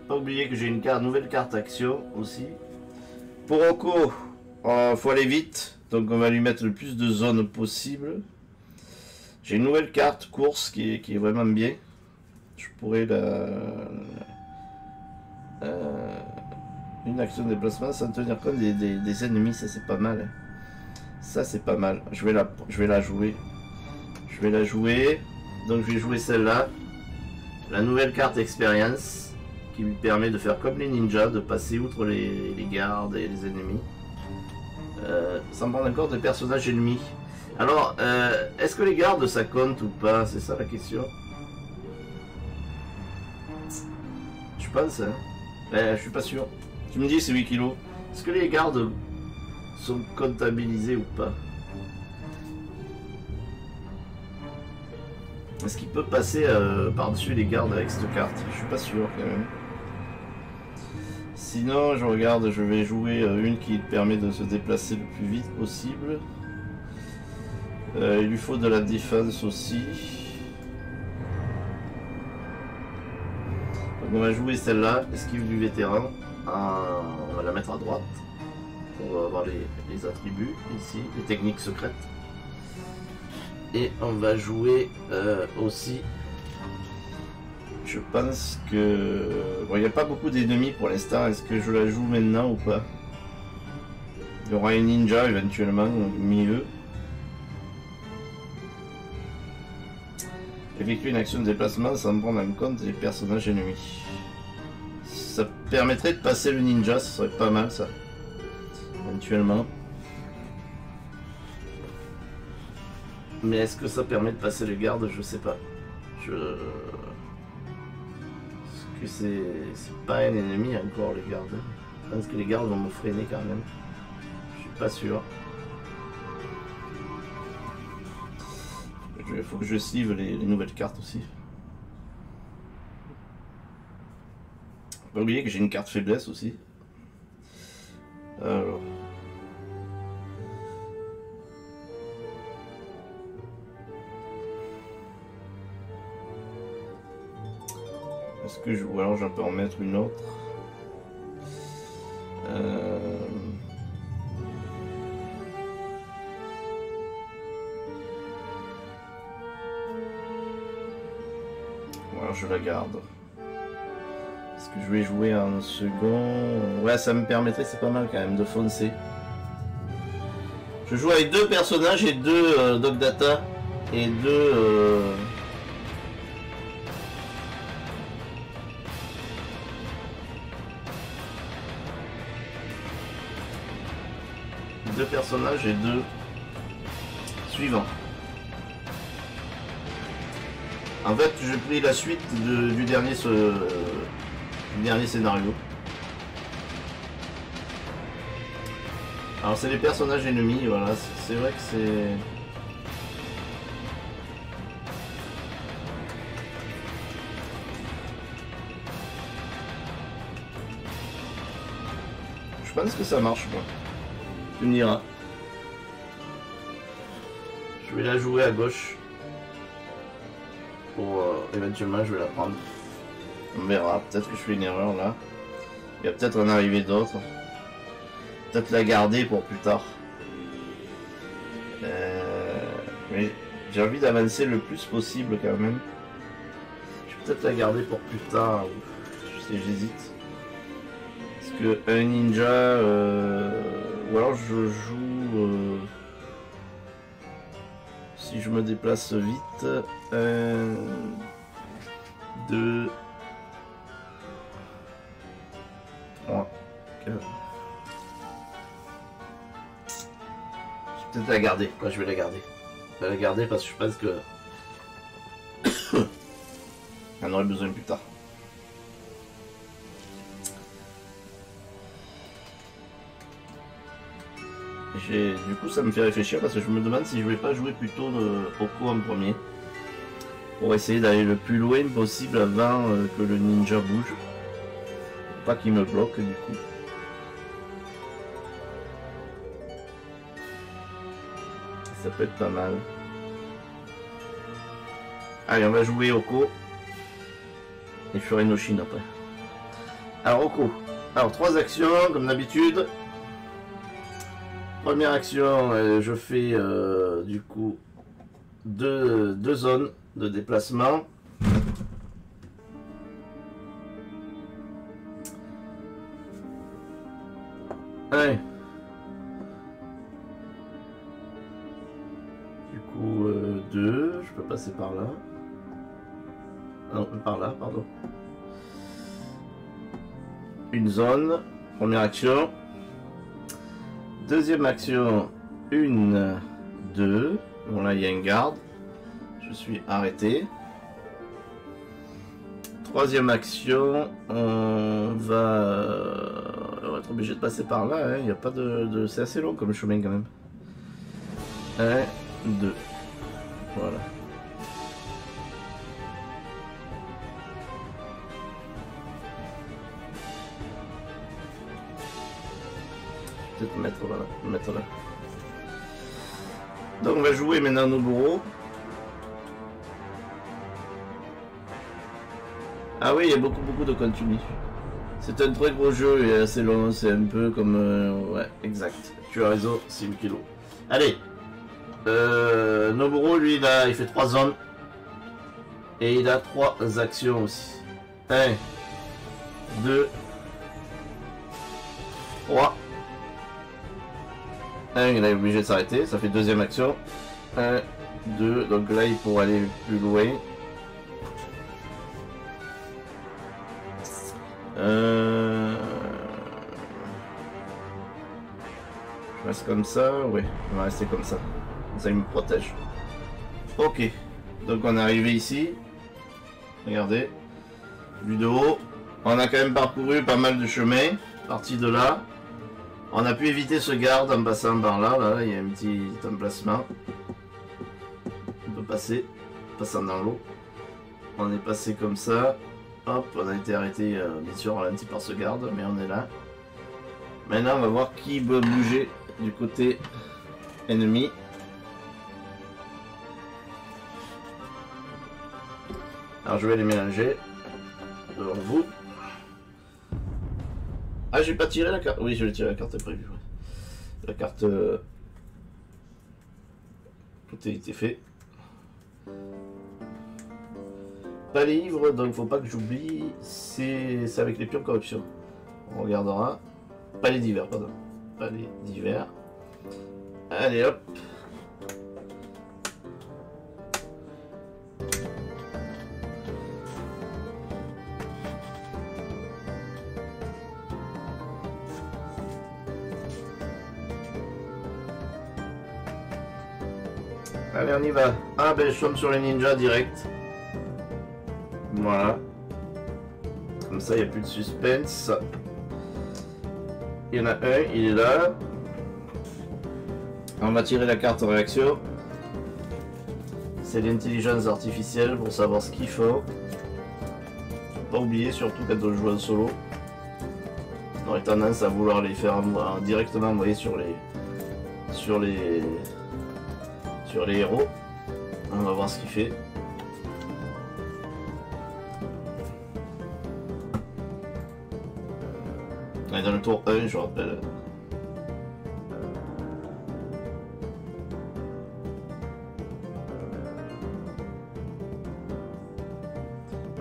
[SPEAKER 1] Pas oublier que j'ai une nouvelle carte action aussi. Pour Oko, faut aller vite, donc on va lui mettre le plus de zones possible. J'ai une nouvelle carte course qui est vraiment bien. Je pourrais une action de déplacement sans tenir compte des ennemis, ça c'est pas mal. Ça c'est pas mal. Je vais la jouer. Je vais la jouer. Donc je vais jouer celle-là. La nouvelle carte expérience. Qui lui permet de faire comme les ninjas, de passer outre les gardes et les ennemis. Sans prendre encore des personnages ennemis. Alors, est-ce que les gardes ça compte ou pas? C'est ça la question. Je pense, hein. Je suis pas sûr. Tu me dis c'est 8 kilos. Est-ce que les gardes sont comptabilisés ou pas? Est-ce qu'il peut passer par-dessus les gardes avec cette carte? Je suis pas sûr quand même. Sinon, je regarde, je vais jouer une qui permet de se déplacer le plus vite possible. Il lui faut de la défense aussi. Donc on va jouer celle-là, esquive du vétéran. On va la mettre à droite. On va avoir les attributs ici, les techniques secrètes. Et on va jouer aussi. Je pense que... Bon, il n'y a pas beaucoup d'ennemis pour l'instant. Est-ce que je la joue maintenant ou pas? Il y aura une ninja éventuellement au milieu. Effectuer une action de déplacement sans prendre en compte les personnages ennemis. Ça permettrait de passer le ninja, ça serait pas mal ça. Éventuellement. Mais est-ce que ça permet de passer le garde? Je sais pas. Est-ce que c'est pas un ennemi encore les gardes? Je pense que les gardes vont me freiner quand même. Je suis pas sûr. Il faut que je sleeve les nouvelles cartes aussi. Faut pas oublier que j'ai une carte faiblesse aussi. Alors. Est-ce que je... Ou alors je peux en mettre une autre. Alors je la garde. Est-ce que je vais jouer en second? Ouais, ça me permettrait, c'est pas mal quand même, de foncer. Je joue avec deux personnages et deux Dog Data et deux personnages et deux suivants. En fait, j'ai pris la suite du dernier scénario. Alors c'est les personnages ennemis, voilà, c'est vrai que c'est... Je pense que ça marche, moi. Tu me diras. Je vais la jouer à gauche. Pour éventuellement je vais la prendre. On verra, peut-être que je fais une erreur là. Il va peut-être en arriver d'autres. Peut-être la garder pour plus tard. Mais j'ai envie d'avancer le plus possible quand même. Je vais peut-être la garder pour plus tard. Je sais, j'hésite. Parce que un ninja... ou alors je joue... Si je me déplace vite... 1, 2... 3, 4... Je vais peut-être la garder. Ouais, je vais la garder. Je vais la garder parce que je pense que... on aurait besoin plus tard. Du coup ça me fait réfléchir parce que je me demande si je vais pas jouer plutôt Oko en premier. Pour essayer d'aller le plus loin possible avant que le ninja bouge. Pour pas qu'il me bloque du coup. Ça peut être pas mal. Allez, on va jouer Oko. Et Furenoshin après. Alors Oko. Alors 3 actions comme d'habitude. Première action, je fais du coup deux zones de déplacement. Allez. Du coup 2, je peux passer par là. Non, par là, pardon. Une zone, première action. Deuxième action, 1, 2. Bon là il y a une garde. Je suis arrêté. Troisième action, on va être obligé de passer par là. Il n'y a pas de... C'est assez long comme chemin quand même. 1, 2. Voilà. peut-être mettre là, mettre là. Donc on va jouer maintenant Noburo. Ah oui, il y a beaucoup de contenu. C'est un très gros jeu et assez long, c'est un peu comme... ouais, exact. Tu as raison, c'est 8 kilos. Allez. Noburo, lui, il fait 3 zones. Et il a 3 actions aussi. 1, 2, 3. 1, il est obligé de s'arrêter, ça fait deuxième action. 1, 2, donc là il pourra aller plus loin. Je reste comme ça, oui, on va rester comme ça. Ça il me protège. Ok, donc on est arrivé ici. Regardez, vu de haut, on a quand même parcouru pas mal de chemin. Parti de là, on a pu éviter ce garde en passant par là. Là, il y a un petit emplacement. On peut passer, passant dans l'eau. On est passé comme ça. Hop, on a été arrêté, bien sûr, ralenti par ce garde, mais on est là. Maintenant, on va voir qui peut bouger du côté ennemi. Alors, je vais les mélanger devant vous. Ah, j'ai pas tiré la carte. Oui, je vais tirer la carte prévue. Ouais. La carte. Tout a été fait. Pas livre, donc faut pas que j'oublie. C'est avec les pions corruption. On regardera. Palais d'hiver, pardon. Palais d'hiver. Allez hop. Allez, on y va. Ah ben je tombe sur les ninjas direct. Voilà. Comme ça, il n'y a plus de suspense. Il y en a un, il est là. On va tirer la carte réaction. C'est l'intelligence artificielle pour savoir ce qu'il faut. Faut pas oublier, surtout quand on joue en solo. On aurait tendance à vouloir les faire directement envoyer sur les héros. On va voir ce qu'il fait. On est dans le tour 1, je rappelle.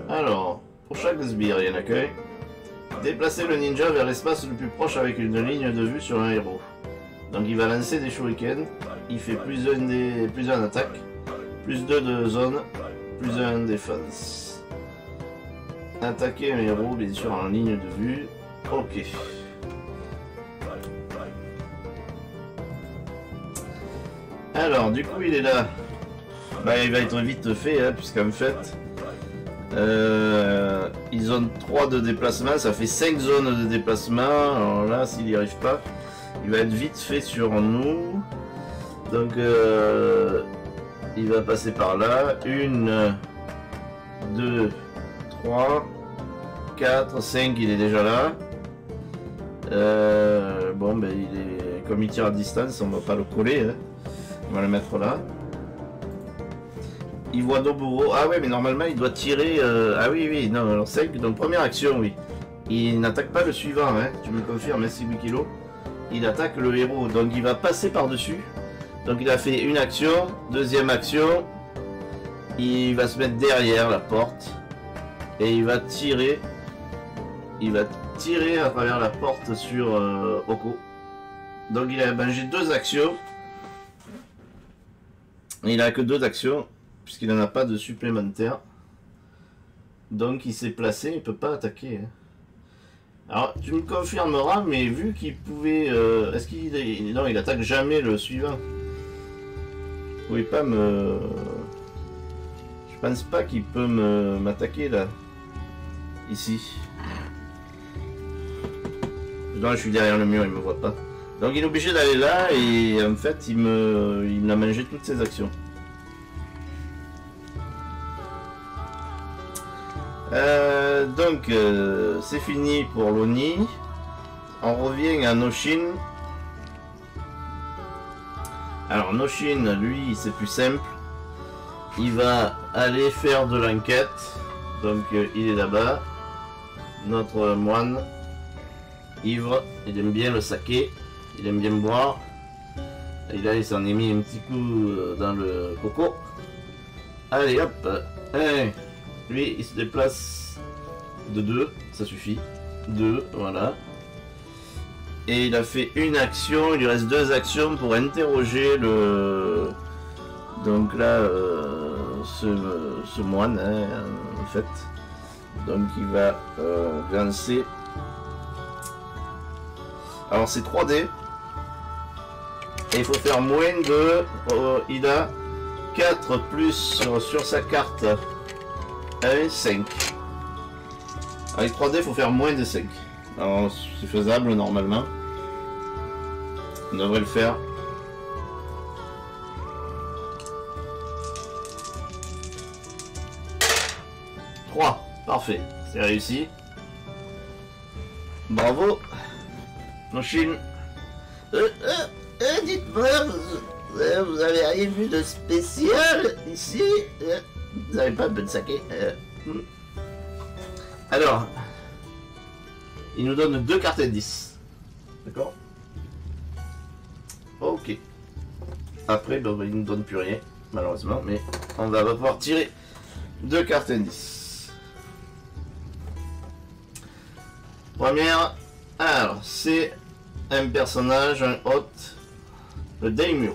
[SPEAKER 1] Alors, pour chaque sbire, il y en a qu'un. Déplacer le ninja vers l'espace le plus proche avec une ligne de vue sur un héros. Donc il va lancer des shurikens. Il fait plus 1 attaque, plus 2 de zone, plus 1 défense. Attaquer un héros, bien sûr, en ligne de vue. Ok. Alors, du coup, il est là. Bah, il va être vite fait, hein, puisqu'en fait, ils ont 3 de déplacement, ça fait 5 zones de déplacement. Alors là, s'il n'y arrive pas, il va être vite fait sur nous. Donc, il va passer par là. 1, 2, 3, 4, 5, il est déjà là. Bon, ben, comme il tire à distance, on va pas le coller. Hein. On va le mettre là. Il voit Noburo. Ah ouais, mais normalement, il doit tirer... Ah oui, oui, non, alors 5. Donc, première action, oui. Il n'attaque pas le suivant, hein. Tu me confirmes, c'est 8 kilos. Il attaque le héros. Donc, il va passer par-dessus. Donc, il a fait une action. Deuxième action. Il va se mettre derrière la porte. Et il va tirer. Il va tirer à travers la porte sur Oko. Donc, il a mangé 2 actions. Il a que 2 actions. Puisqu'il n'en a pas de supplémentaire. Donc il s'est placé, il peut pas attaquer. Alors tu me confirmeras, mais vu qu'il pouvait... est-ce qu'il... Non, il attaque jamais le suivant. Vous pouvez pas me... Je pense pas qu'il peut m'attaquer là. Ici. Non, je suis derrière le mur, il me voit pas. Donc il est obligé d'aller là et en fait il a mangé toutes ses actions. Donc c'est fini pour l'Oni. On revient à Noshin Alors Noshin, lui, c'est plus simple. Il va aller faire de l'enquête. Donc il est là-bas. Notre moine ivre, il aime bien le saké, il aime bien boire. Et là, il s'en est mis un petit coup dans le coco. Allez hop, hey. Lui il se déplace de 2, ça suffit. 2, voilà. Et il a fait une action, il lui reste 2 actions pour interroger le... Donc là, ce moine, hein, en fait. Donc il va lancer... Alors c'est 3D. Et il faut faire moins de... il a 4 plus sur sa carte. 1, 5. Avec 3D, il faut faire moins de 5. Alors c'est faisable normalement. On devrait le faire. Parfait, c'est réussi. Bravo. Noshin. Dites-moi, vous avez rien vu de spécial ici? Vous n'avez pas de saké? Alors, il nous donne 2 cartes indices. D'accord? Ok. Après, ben, il ne nous donne plus rien, malheureusement, mais on va pouvoir tirer 2 cartes indices. Première, alors c'est un personnage, un hôte, le Daimyo.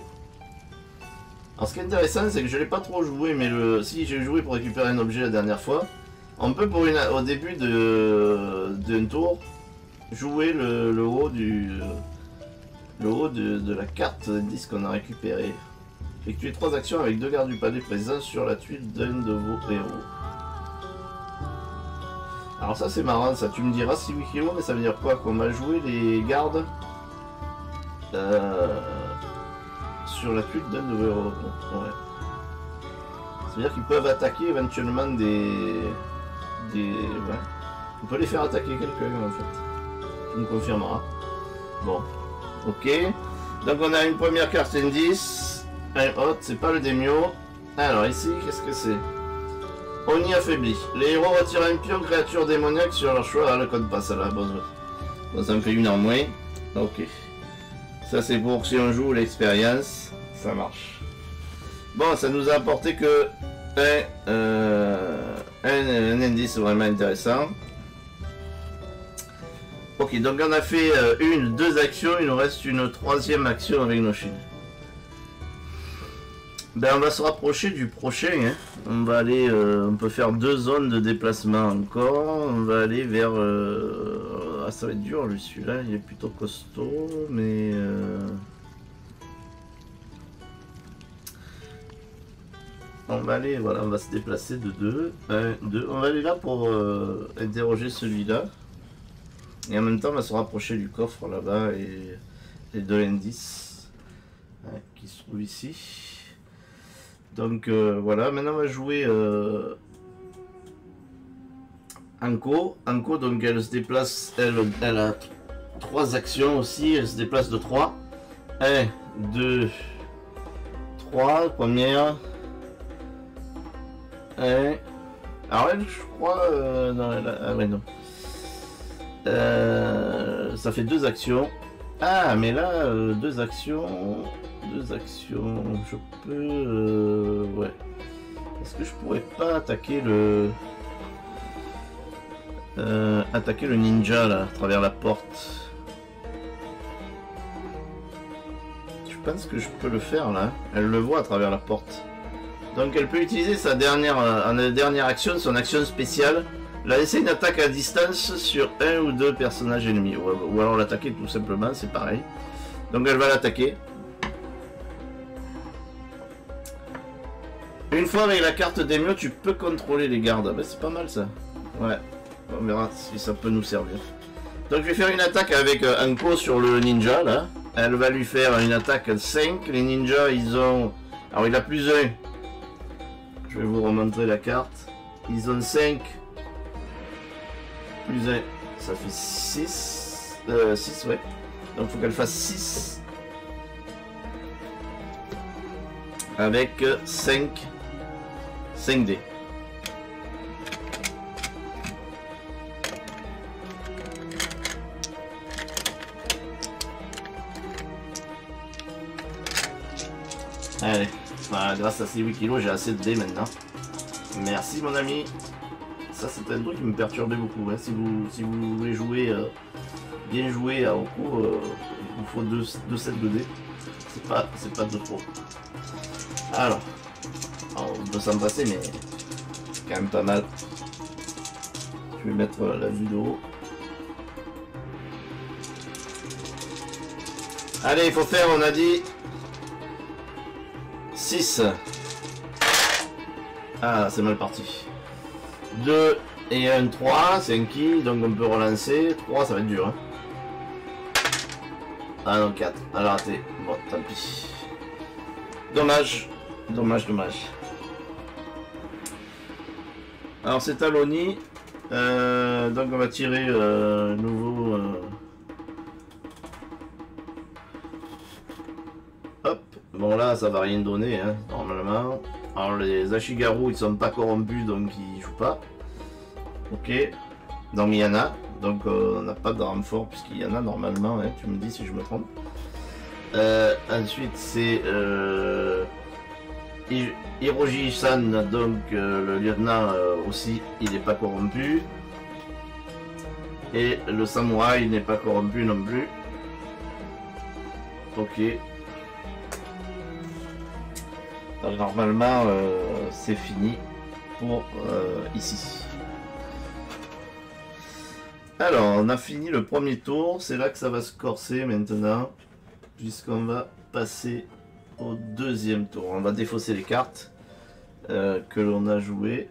[SPEAKER 1] Alors ce qui est intéressant, c'est que je l'ai pas trop joué, mais si j'ai joué pour récupérer un objet la dernière fois, on peut au début d'un tour jouer le haut de la carte d'indice qu'on a récupéré. Effectuez 3 actions avec 2 gardes du palais présents sur la tuile d'un de vos héros. Alors ça c'est marrant, ça tu me diras si oui mais ça veut dire quoi? Qu'on va jouer les gardes sur la tuile d'un de vos héros. Ouais. Ça veut dire qu'ils peuvent attaquer éventuellement des... Ouais. On peut les faire attaquer quelqu'un en fait. Tu me confirmeras. Bon. Ok. Donc on a une première carte indice. Un hôte, c'est pas le Daimyo. Alors ici, qu'est-ce que c'est? On y affaiblit. Les héros retirent un pion créature démoniaque sur leur choix. Ah, le code passe là. Bon, ça me fait une en moins. Ok. Ça c'est pour si on joue l'expérience. Ça marche. Bon, ça nous a apporté que un indice vraiment intéressant. Ok, donc on a fait 2 actions. Il nous reste une 3e action avec Noshin. Ben on va se rapprocher du prochain, hein. On va aller, on peut faire 2 zones de déplacement encore. On va aller vers, ah ça va être dur lui celui-là, il est plutôt costaud, mais on va aller, voilà, on va se déplacer de 2, 1, 2. On va aller là pour interroger celui-là. Et en même temps on va se rapprocher du coffre là-bas et les 2 indices qui se trouvent ici. Donc voilà, maintenant on va jouer Anko. Anko, donc elle se déplace, elle a 3 actions aussi, elle se déplace de 3. 1, 2, 3, première. 1. Alors elle, je crois, non, ah ouais, non. Ça fait 2 actions. Ah, mais là, 2 actions... 2 actions, je peux... ouais. Est-ce que je pourrais pas attaquer le... attaquer le ninja là, à travers la porte? Je pense que je peux le faire là. Elle le voit à travers la porte. Donc elle peut utiliser sa dernière action, son action spéciale. Là, laisser une attaque à distance sur 1 ou 2 personnages ennemis. Ou alors l'attaquer tout simplement, c'est pareil. Donc elle va l'attaquer. Une fois avec la carte Daimyo, tu peux contrôler les gardes. Ben, c'est pas mal ça. Ouais. On verra si ça peut nous servir. Donc je vais faire une attaque avec Anko sur le ninja là. Elle va lui faire une attaque 5. Les ninjas ils ont... Alors il a plus 1. Je vais vous remontrer la carte. Ils ont 5. Plus 1. Ça fait 6. 6 ouais. Donc il faut qu'elle fasse 6. avec 5 dés. Allez, voilà, grâce à ces 8 kilos, j'ai assez de dés maintenant. Merci mon ami. Ça c'est un truc qui me perturbait beaucoup. Hein. Si vous voulez jouer, bien jouer au coup, il vous faut 2 sets de dés. C'est pas de trop. Alors, on peut s'en passer, mais c'est quand même pas mal. Je vais mettre la vue de haut. Allez, il faut faire, on a dit 6. Ah, c'est mal parti. 2 et 1, 3, c'est un qui, donc on peut relancer. 3, ça va être dur. Hein. Ah non, 4. Alors, raté. Bon, tant pis. Dommage. Dommage, dommage. Alors, c'est Taloni. Donc, on va tirer nouveau. Hop. Bon, là, ça va rien donner, hein, normalement. Alors, les Ashigaru, ils sont pas corrompus, donc ils jouent pas. Ok. Donc, il y en a. Donc, on n'a pas de renfort, puisqu'il y en a normalement. Hein, tu me dis si je me trompe. Ensuite, c'est Hiroji-san, donc le lieutenant aussi, il n'est pas corrompu. Et le samouraï n'est pas corrompu non plus. Ok. Donc, normalement, c'est fini pour ici. Alors, on a fini le premier tour. C'est là que ça va se corser maintenant. Puisqu'on va passer au deuxième tour. On va défausser les cartes que l'on a jouées.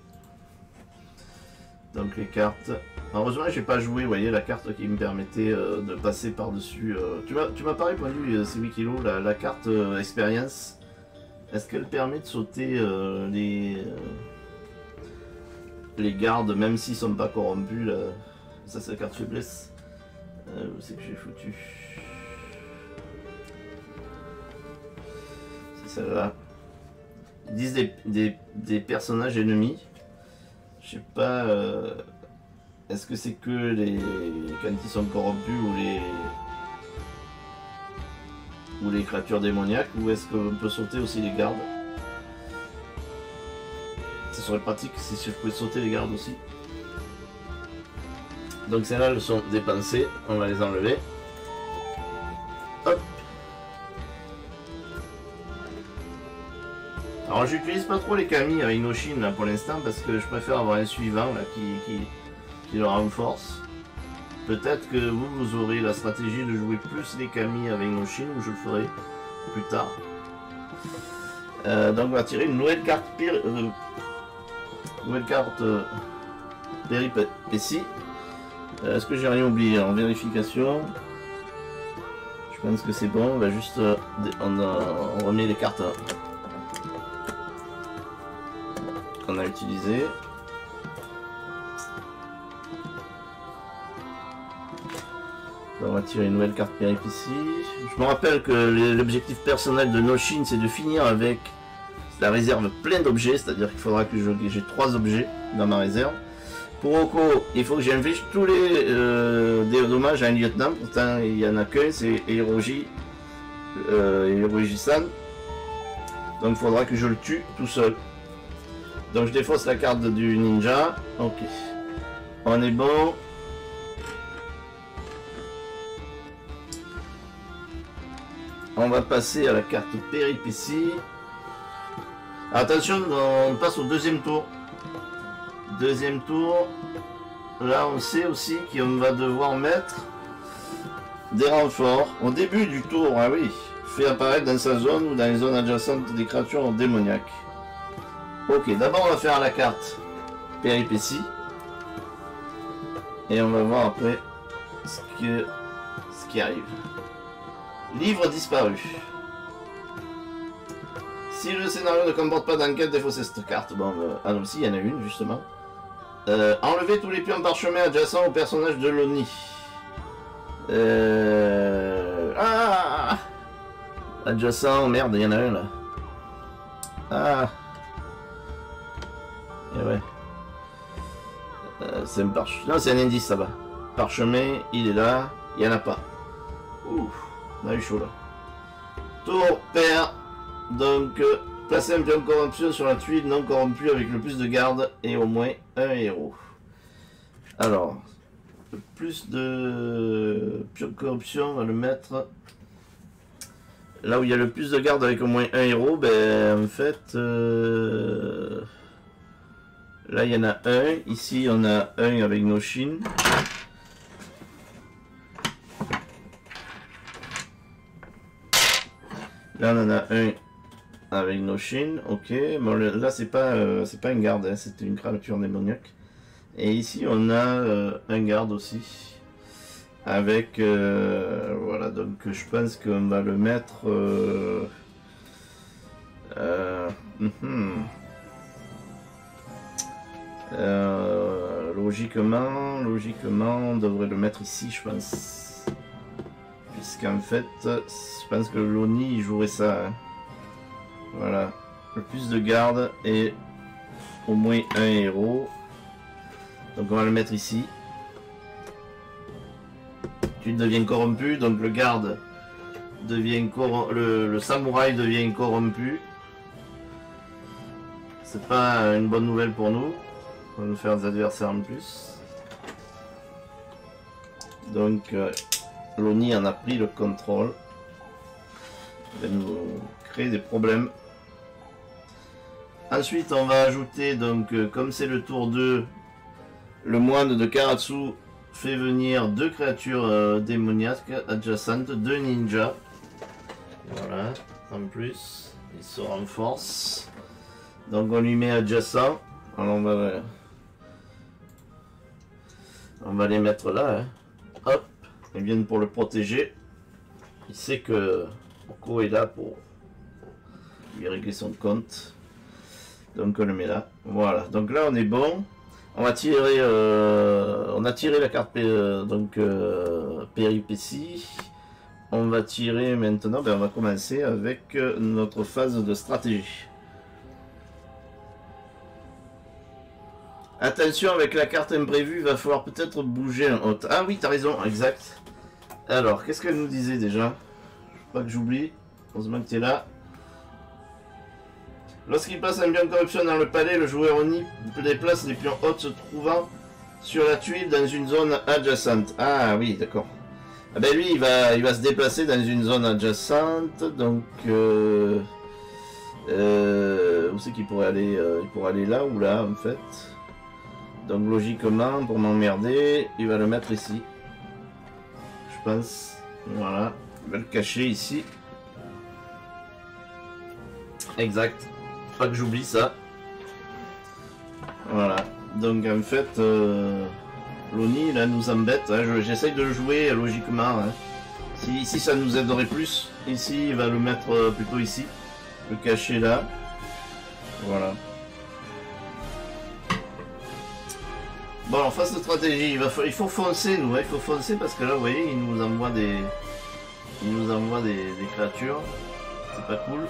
[SPEAKER 1] Donc les cartes. Heureusement, j'ai pas joué, vous voyez, la carte qui me permettait de passer par-dessus. Tu m'as pas répondu, c'est 8 kilos, la carte expérience. Est-ce qu'elle permet de sauter les gardes, même s'ils sont pas corrompus là. Ça, c'est la carte faiblesse. Où c'est que j'ai foutu? Celle-là. Ils disent des personnages ennemis. Je sais pas. Est-ce que c'est que quand ils sont corrompus ou les créatures démoniaques, ou est-ce qu'on peut sauter aussi les gardes? Ça serait pratique si je pouvais sauter les gardes aussi. Donc celles-là, elles sont dépensées. On va les enlever. Hop. Alors j'utilise pas trop les kami avec Inoshin là pour l'instant parce que je préfère avoir un suivant là qui le renforce. Peut-être que vous aurez la stratégie de jouer plus les kami avec Inoshin, ou je le ferai plus tard. Donc on va tirer une nouvelle carte péripétie. Est-ce que j'ai rien oublié en vérification? Je pense que c'est bon. On va juste on remet les cartes qu'on a utilisées. On va tirer une nouvelle carte péripétie. Je me rappelle que l'objectif personnel de Noshin, c'est de finir avec la réserve pleine d'objets, c'est-à-dire qu'il faudra que j'ai 3 objets dans ma réserve. Pour Oko, il faut que j'inflige tous les dommages à un lieutenant. Pourtant, il n'y en a qu'un, c'est Hiroji-san. Donc, il faudra que je le tue tout seul. Donc, je défausse la carte du ninja. Ok. On est bon. On va passer à la carte péripétie. Attention, on passe au deuxième tour. Deuxième tour. Là, on sait aussi qu'on va devoir mettre des renforts au début du tour. Ah oui, fait apparaître dans sa zone ou dans les zones adjacentes des créatures démoniaques. Ok, d'abord on va faire la carte péripétie. Et on va voir après ce qui arrive. Livre disparu. Si le scénario ne comporte pas d'enquête, défaussez cette carte. Bon, ah non, si, il y en a une justement. Enlevez tous les pions parchemins adjacents au personnage de l'Oni. Adjacent, merde, il y en a un là. Ah. Et ouais. C'est un parchemin. Non, c'est un indice là-bas. Parchemin, il est là. Il n'y en a pas. Ouh, on a eu chaud là. Tour pair. Donc, placer un pion corruption sur la tuile non corrompue avec le plus de garde et au moins un héros. Alors, le plus de pion corruption, on va le mettre là où il y a le plus de garde avec au moins un héros. Ben, en fait, là il y en a un. Ici, on a un avec Noshin. Là, on en a un avec Noshin. Ok, bon, là, c'est pas une garde, hein, c'est une créature démoniaque. Et ici, on a un garde aussi. Avec, voilà, donc je pense qu'on va le mettre... logiquement, on devrait le mettre ici, je pense. Puisqu'en fait, je pense que l'Oni, il jouerait ça. Hein. Voilà, le plus de garde et au moins un héros. Donc on va le mettre ici. Tu deviens corrompu, donc le garde devient le samouraï devient corrompu. C'est pas une bonne nouvelle pour nous. On va nous faire des adversaires en plus. Donc l'Oni en a pris le contrôle. Il va nous créer des problèmes. Ensuite on va ajouter, donc comme c'est le tour 2, le moine de Karatsu fait venir 2 créatures démoniaques adjacentes, 2 ninjas. Voilà, en plus, il se renforce. Donc on lui met adjacent. Alors on va les mettre là. Hein. Hop, ils viennent pour le protéger. Il sait que Oko est là pour lui régler son compte. Donc on le met là. Voilà, donc là on est bon. On va tirer, on a tiré la carte péripétie. On va tirer maintenant, ben on va commencer avec notre phase de stratégie. Attention avec la carte imprévue, il va falloir peut-être bouger un autre. Ah oui, t'as raison, exact. Alors, qu'est-ce qu'elle nous disait déjà? Faut pas que j'oublie. Heureusement que tu es là. Lorsqu'il passe un pion corruption dans le palais, le joueur Oni déplace les pions hôtes se trouvant sur la tuile dans une zone adjacente. Ah oui, d'accord. Ah ben lui, il va se déplacer dans une zone adjacente, donc où c'est qu'il pourrait aller? Il pourrait aller là ou là, en fait. Donc logiquement, pour m'emmerder, il va le mettre ici. Je pense. Voilà. Il va le cacher ici. Exact. Pas que j'oublie ça. Voilà. Donc en fait, l'Oni là nous embête. Hein. J'essaye de le jouer logiquement. Hein. Si ça nous aiderait plus, ici il va le mettre plutôt ici. Le cacher là. Voilà. Bon, en phase de stratégie, il faut foncer nous. Hein. Il faut foncer parce que là, vous voyez, il nous envoie des créatures. C'est pas cool.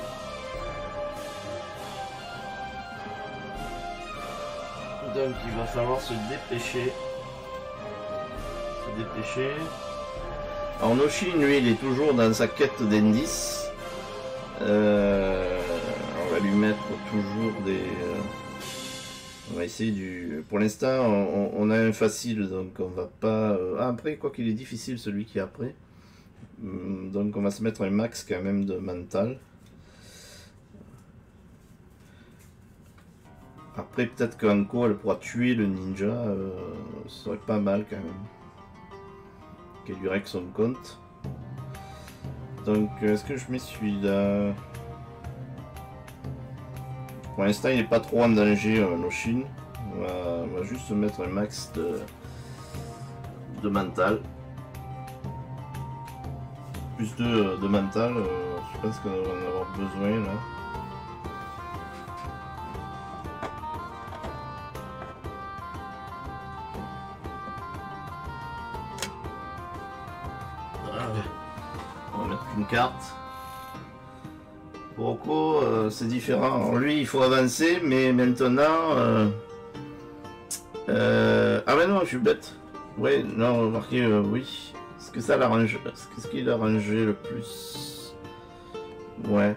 [SPEAKER 1] Donc il va falloir se dépêcher. Alors Noshin, lui, il est toujours dans sa quête d'indices. On va lui mettre toujours des... on va essayer du... Pour l'instant, on a un facile, donc on va pas... Ah, après, quoi qu'il est difficile celui qui est après. Donc on va se mettre un max quand même de mental. Après, peut-être qu'Anko, elle pourra tuer le ninja, ce serait pas mal quand même. Qu'elle lui règle son compte. Donc, est-ce que je mets celui-là? Pour l'instant, il n'est pas trop en danger, Noshin. On va juste mettre un max de mental. Plus de mental, je pense qu'on va en avoir besoin là. On va mettre une carte. Rocco, c'est différent. Alors, lui, il faut avancer, mais maintenant... Ah mais non, je suis bête. Ouais, non, remarquez, oui. Est-ce que ça l'arrange? Qu'est-ce qui l'arrangeait le plus? Ouais.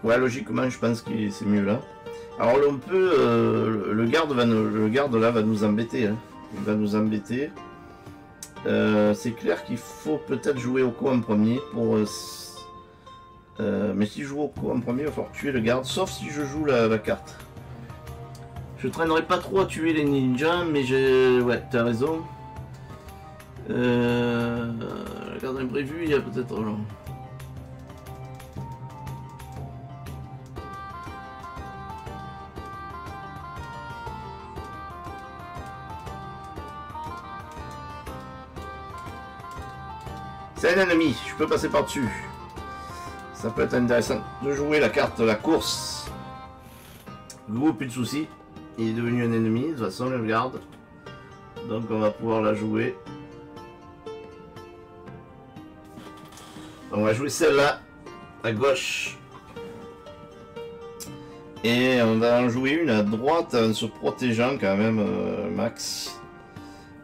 [SPEAKER 1] Ouais, logiquement, je pense que c'est mieux là. Alors on peut... le garde là va nous embêter. Hein. Il va nous embêter. C'est clair qu'il faut peut-être jouer Oko en premier pour... mais si je joue Oko en premier, il va falloir tuer le garde, sauf si je joue la carte. Je traînerai pas trop à tuer les ninjas, mais j'ai... Ouais, t'as raison. La carte imprévue, il y a peut-être... C'est un ennemi, je peux passer par-dessus. Ça peut être intéressant de jouer la carte de la course. Gros, plus de soucis. Il est devenu un ennemi, de toute façon, je le garde. Donc on va pouvoir la jouer. On va jouer celle-là, à gauche. Et on va en jouer une à droite en se protégeant quand même, max.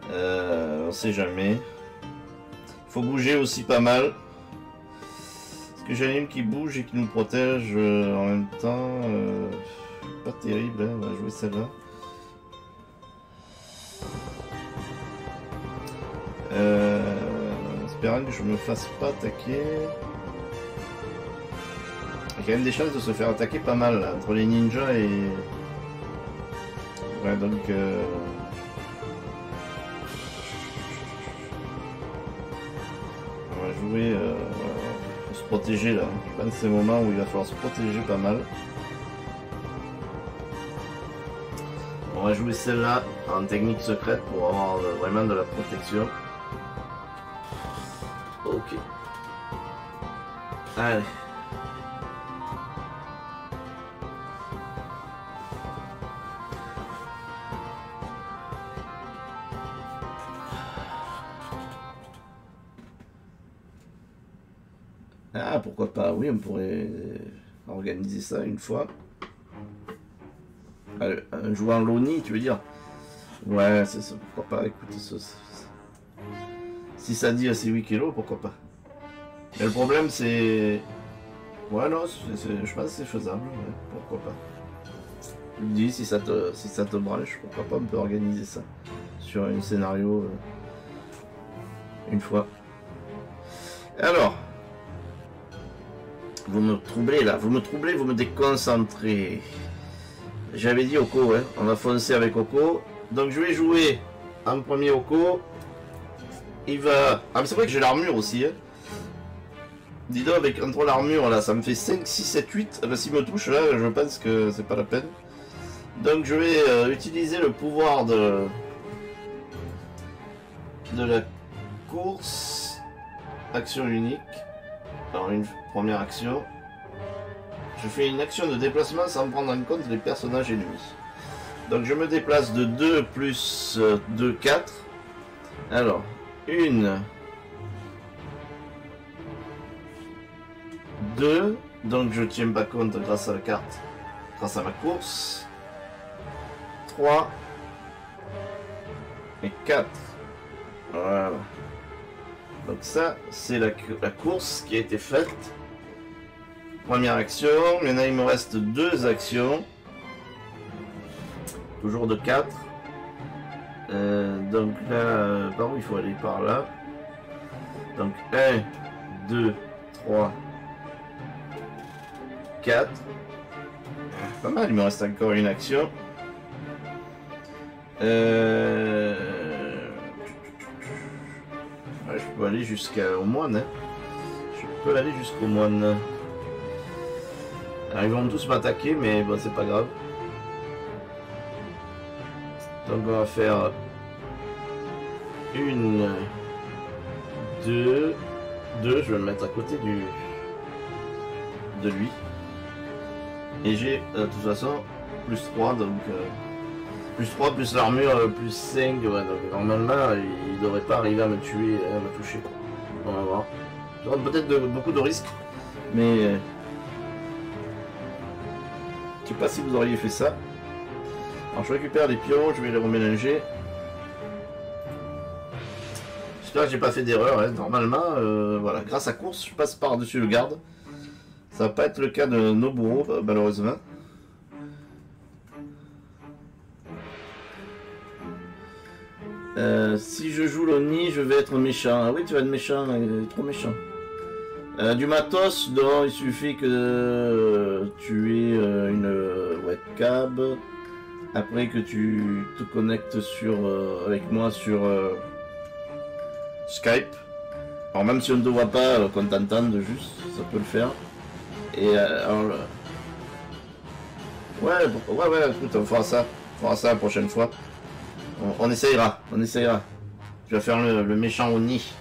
[SPEAKER 1] On sait jamais. Faut bouger aussi pas mal. Parce que j'en ai une qui bouge et qui nous protège en même temps. Pas terrible, hein. On va jouer celle-là. Espérant que je me fasse pas attaquer. Il y a quand même des chances de se faire attaquer pas mal là, entre les ninjas et... Ouais, donc... On va jouer... Pour se protéger là. Je pense que c'est le moment où il va falloir se protéger pas mal. On va jouer celle-là en technique secrète pour avoir vraiment de la protection. Ok. Allez. Ah, pourquoi pas, oui, on pourrait organiser ça une fois. Un joueur Loni, tu veux dire? Ouais, c'est ça, pourquoi pas, écoute, si ça dit assez 8 kilos, pourquoi pas. Mais le problème, c'est... Ouais, non, je pense que c'est faisable, ouais, pourquoi pas. Je me dis, si ça te branche, pourquoi pas, on peut organiser ça sur un scénario une fois. Alors... Vous me troublez là, vous me déconcentrez. J'avais dit Oko, hein. On va foncer avec Oko. Donc je vais jouer en premier Oko. Il va... Ah mais c'est vrai que j'ai l'armure aussi. Hein. Dis donc, avec entre l'armure là, ça me fait 5, 6, 7, 8. Bah, s'il me touche là, je pense que c'est pas la peine. Donc je vais utiliser le pouvoir de la course. Action unique. Alors une première action. Je fais une action de déplacement sans prendre en compte les personnages ennemis. Donc je me déplace de 2 plus 2, 4. Alors, 1, 2. Donc je tiens pas compte grâce à la carte, grâce à ma course. 3 et 4. Voilà. Donc ça, c'est la course qui a été faite. Première action. Maintenant, il me reste 2 actions. Toujours de 4. Donc là, par où il faut aller? Par là. Donc 1, 2, 3, 4. Pas mal, il me reste encore une action. Ouais, je peux aller jusqu'au moine. Hein. Je peux aller jusqu'au moine. Alors, ils vont tous m'attaquer, mais bon, c'est pas grave. Donc on va faire 1, 2, je vais me mettre à côté de lui. Et j'ai de toute façon plus 3, donc plus 3 plus l'armure plus 5, ouais, donc normalement il devrait pas arriver à me tuer, à me toucher. On va voir. Ça aura peut-être beaucoup de risques, mais je sais pas si vous auriez fait ça. Alors je récupère les pions, je vais les remélanger. J'espère que j'ai pas fait d'erreur, hein. Normalement, voilà, grâce à course, je passe par-dessus le garde. Ça va pas être le cas de Noburo, malheureusement. Si je joue l'Oni, je vais être méchant. Ah oui, tu vas être méchant, il est trop méchant. Du matos, non, il suffit que tu aies une webcam. Après que tu te connectes avec moi sur Skype. Alors même si on ne te voit pas, qu'on t'entende juste, ça peut le faire. Et alors, ouais, écoute, on fera ça la prochaine fois. On essayera. Tu vas faire le méchant Oni.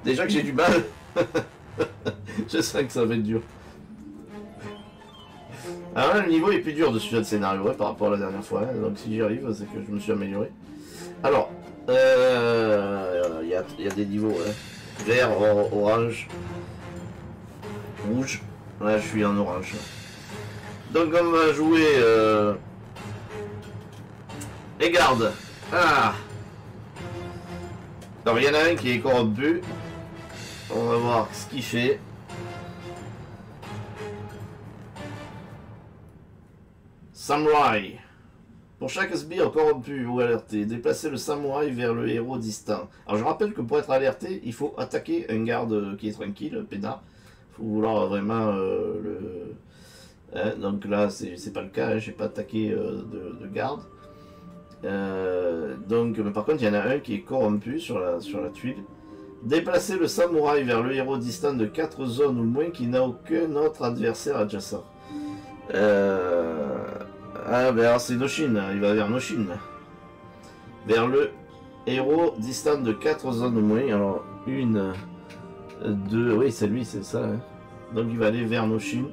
[SPEAKER 1] Déjà que j'ai du mal. Je sens que ça va être dur. Alors là, le niveau est plus dur de ce jeu de scénario par rapport à la dernière fois. Hein. Donc si j'y arrive, c'est que je me suis amélioré. Alors, il y a des niveaux. Hein. Vert, orange, rouge. Là, je suis en orange. Donc on va jouer les gardes. Ah. Alors il y en a un qui est corrompu. On va voir ce qu'il fait. Samouraï. Pour chaque sbire corrompu ou alerté, déplacez le samouraï vers le héros distant. Alors je rappelle que pour être alerté, il faut attaquer un garde qui est tranquille, peinard. Il faut vouloir vraiment le... Hein, donc là, c'est pas le cas, hein, j'ai pas attaqué de garde. Mais par contre, il y en a un qui est corrompu sur la tuile. Déplacez le samouraï vers le héros distant de 4 zones ou moins qui n'a aucun autre adversaire adjacent. Ah ben alors c'est Noshin, il va vers Noshin. Vers le héros distant de 4 zones ou moins. Alors 1, 2, oui c'est lui, c'est ça. Hein. Donc il va aller vers Noshin.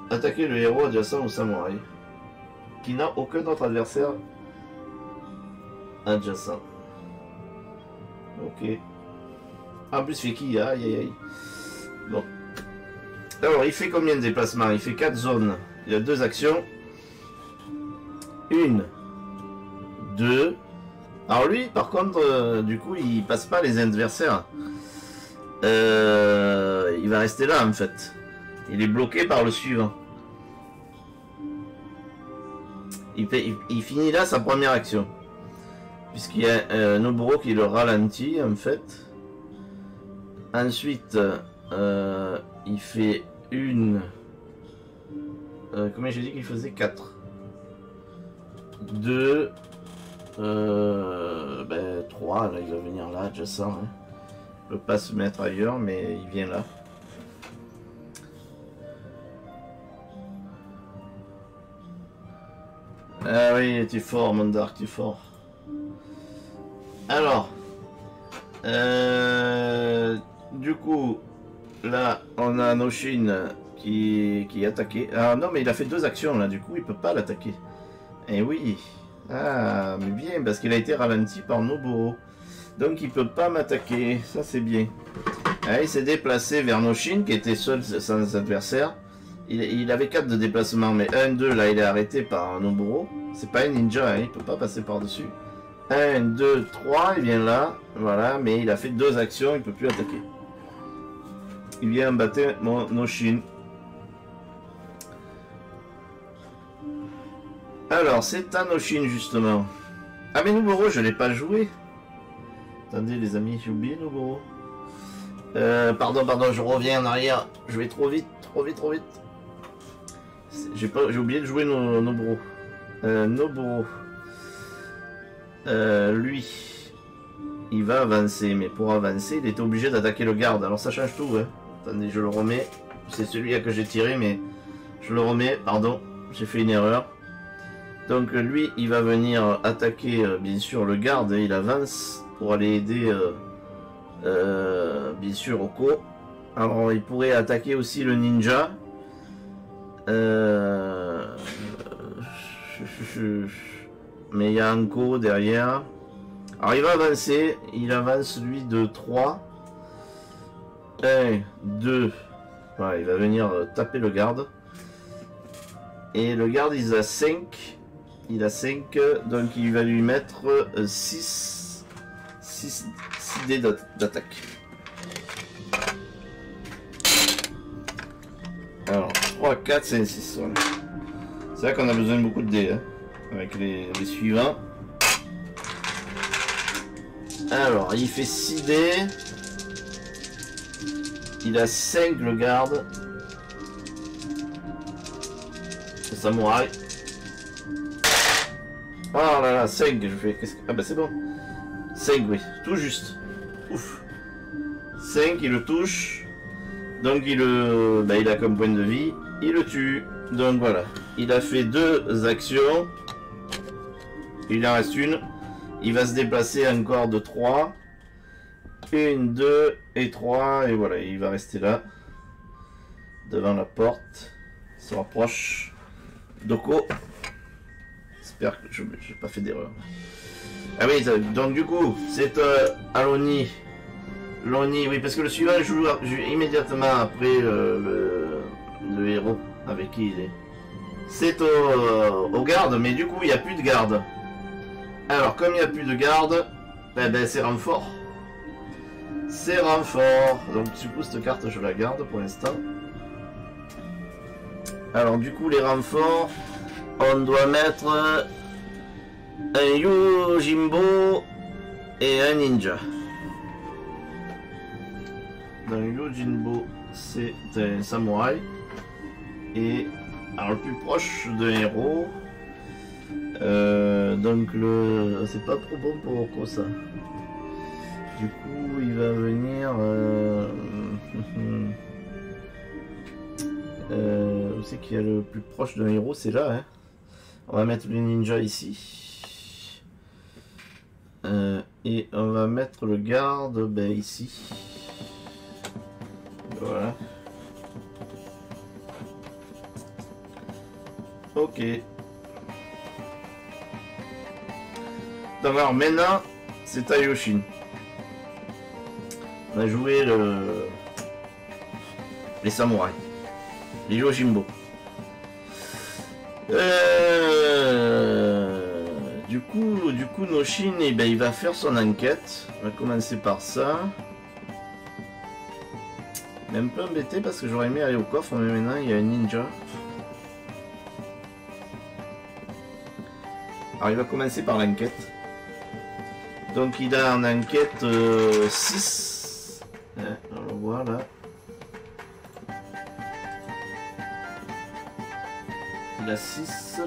[SPEAKER 1] Attaquer le héros adjacent au samouraï. Qui n'a aucun autre adversaire adjacent. Ok. En plus, fait qui? Aïe aïe aïe. Bon. Alors, il fait combien de déplacements? Il fait 4 zones. Il y a 2 actions. 1, 2. Alors lui, par contre, du coup, il passe pas les adversaires. Il va rester là, en fait. Il est bloqué par le suivant. Il finit là sa première action. Puisqu'il y a Noburo qui le ralentit en fait. Ensuite, il fait une... combien j'ai dit qu'il faisait? 4. 2. 3. Là, il va venir là, je sens. Hein. Il peut pas se mettre ailleurs, mais il vient là. Ah oui, tu es fort, Mondark, tu es fort. Alors, du coup, là, on a Noshin qui est attaqué. Ah non, mais il a fait 2 actions là, du coup, il peut pas l'attaquer. Eh oui. Ah, mais bien, parce qu'il a été ralenti par Noburo. Donc il peut pas m'attaquer, ça c'est bien. Ah, il s'est déplacé vers Noshin, qui était seul sans adversaire. Il avait 4 de déplacement, mais 1, 2, là, il est arrêté par Noburo. C'est pas un ninja, hein, il peut pas passer par-dessus. 1, 2, 3, il vient là. Voilà, mais il a fait 2 actions, il peut plus attaquer. Il vient battre Noshin. Alors, c'est à Noshin, justement. Ah, mais Noburo, je l'ai pas joué. Attendez, les amis, j'ai oublié Noburo. Pardon, je reviens en arrière. Je vais trop vite. J'ai oublié de jouer Noburo. Noburo. Lui, il va avancer, mais pour avancer, il était obligé d'attaquer le garde. Alors ça change tout. Hein. Attendez, je le remets. C'est celui-là que j'ai tiré, mais je le remets. Pardon, j'ai fait une erreur. Donc lui, il va venir attaquer, bien sûr, le garde. Et il avance pour aller aider, bien sûr, Oko. Alors, il pourrait attaquer aussi le ninja. Mais il y a Anko derrière. Alors il va avancer, il avance lui de 3. 1, 2. Voilà, il va venir taper le garde. Et le garde il a 5. Il a 5, donc il va lui mettre 6 dés d'attaque. Alors 3, 4, 5, 6. Voilà. C'est là qu'on a besoin de beaucoup de dés, hein, avec les suivants. Alors, il fait 6 dés. Il a 5 le garde. Le samouraï. Oh là là, 5, je fais... Ah bah c'est bon. 5, oui, tout juste. Ouf. 5, il le touche. Donc il a comme point de vie. Il le tue. Donc voilà. Il a fait 2 actions. Il en reste une. Il va se déplacer encore de 3. 1, 2 et 3. Et voilà, il va rester là. Devant la porte. Il se rapproche. Doko. J'espère que je n'ai pas fait d'erreur. Ah oui, donc du coup, c'est Aloni. Loni, oui, parce que le suivant joue immédiatement après le héros avec qui il est. C'est au garde, mais du coup, il n'y a plus de garde. Alors, comme il n'y a plus de garde, ben c'est renfort. C'est renfort. Donc, du coup, cette carte, je la garde pour l'instant. Alors, du coup, les renforts, on doit mettre un Yojimbo et un ninja. Dans le Yojimbo, c'est un samouraï. Et alors, le plus proche d'un héros. Donc c'est pas trop bon pour Oko ça. Du coup il va venir où c'est qu'il y a le plus proche d'un héros, c'est là, hein. On va mettre le ninja ici. Et on va mettre le garde ici. Voilà. Ok. Donc alors maintenant, c'est Taiyoshin. On a joué les samouraïs. Les Yojimbo. Du coup, Noshin, il va faire son enquête. On va commencer par ça. Il est un peu embêté parce que j'aurais aimé aller au coffre, mais maintenant il y a un ninja. Alors il va commencer par l'enquête. Donc il a en enquête 6. On le voit là. Il a 6.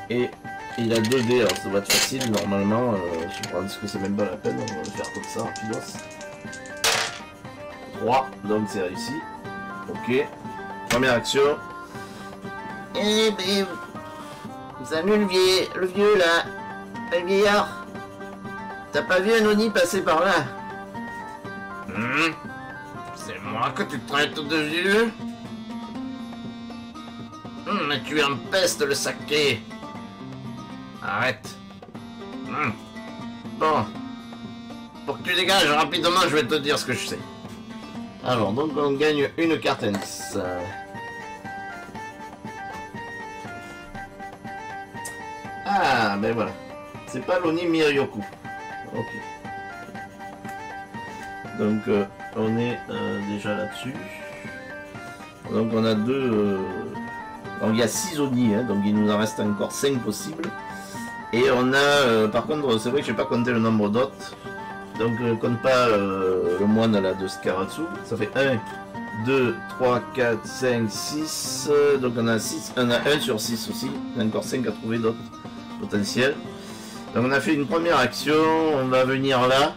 [SPEAKER 1] Et il a 2 dés, alors ça va être facile normalement. Je pense que c'est même pas la peine, on va le faire comme ça, rapidos. 3, donc c'est réussi. Ok. Première action. Eh ben, salut le vieux là, le vieillard. T'as pas vu un Oni passer par là? C'est moi que tu traites de vieux? Mais tu empestes le saké. Arrête. Bon. Pour que tu dégages rapidement, je vais te dire ce que je sais. Alors, donc on gagne une carte indice. Ah, ben voilà. C'est pas l'Oni Miryoku. Ok. Donc, on est déjà là-dessus. Donc, on a deux... donc, il y a 6 Oni, hein, donc il nous en reste encore 5 possibles. Et on a... par contre, c'est vrai que j'ai pas compté le nombre d'autres. Donc, compte pas le moine là, de Skaratsu. Ça fait 1, 2, 3, 4, 5, 6. Donc, on a 6. On a 1 sur 6 aussi. On a encore 5 à trouver d'autres potentiels. Donc, on a fait une première action. On va venir là.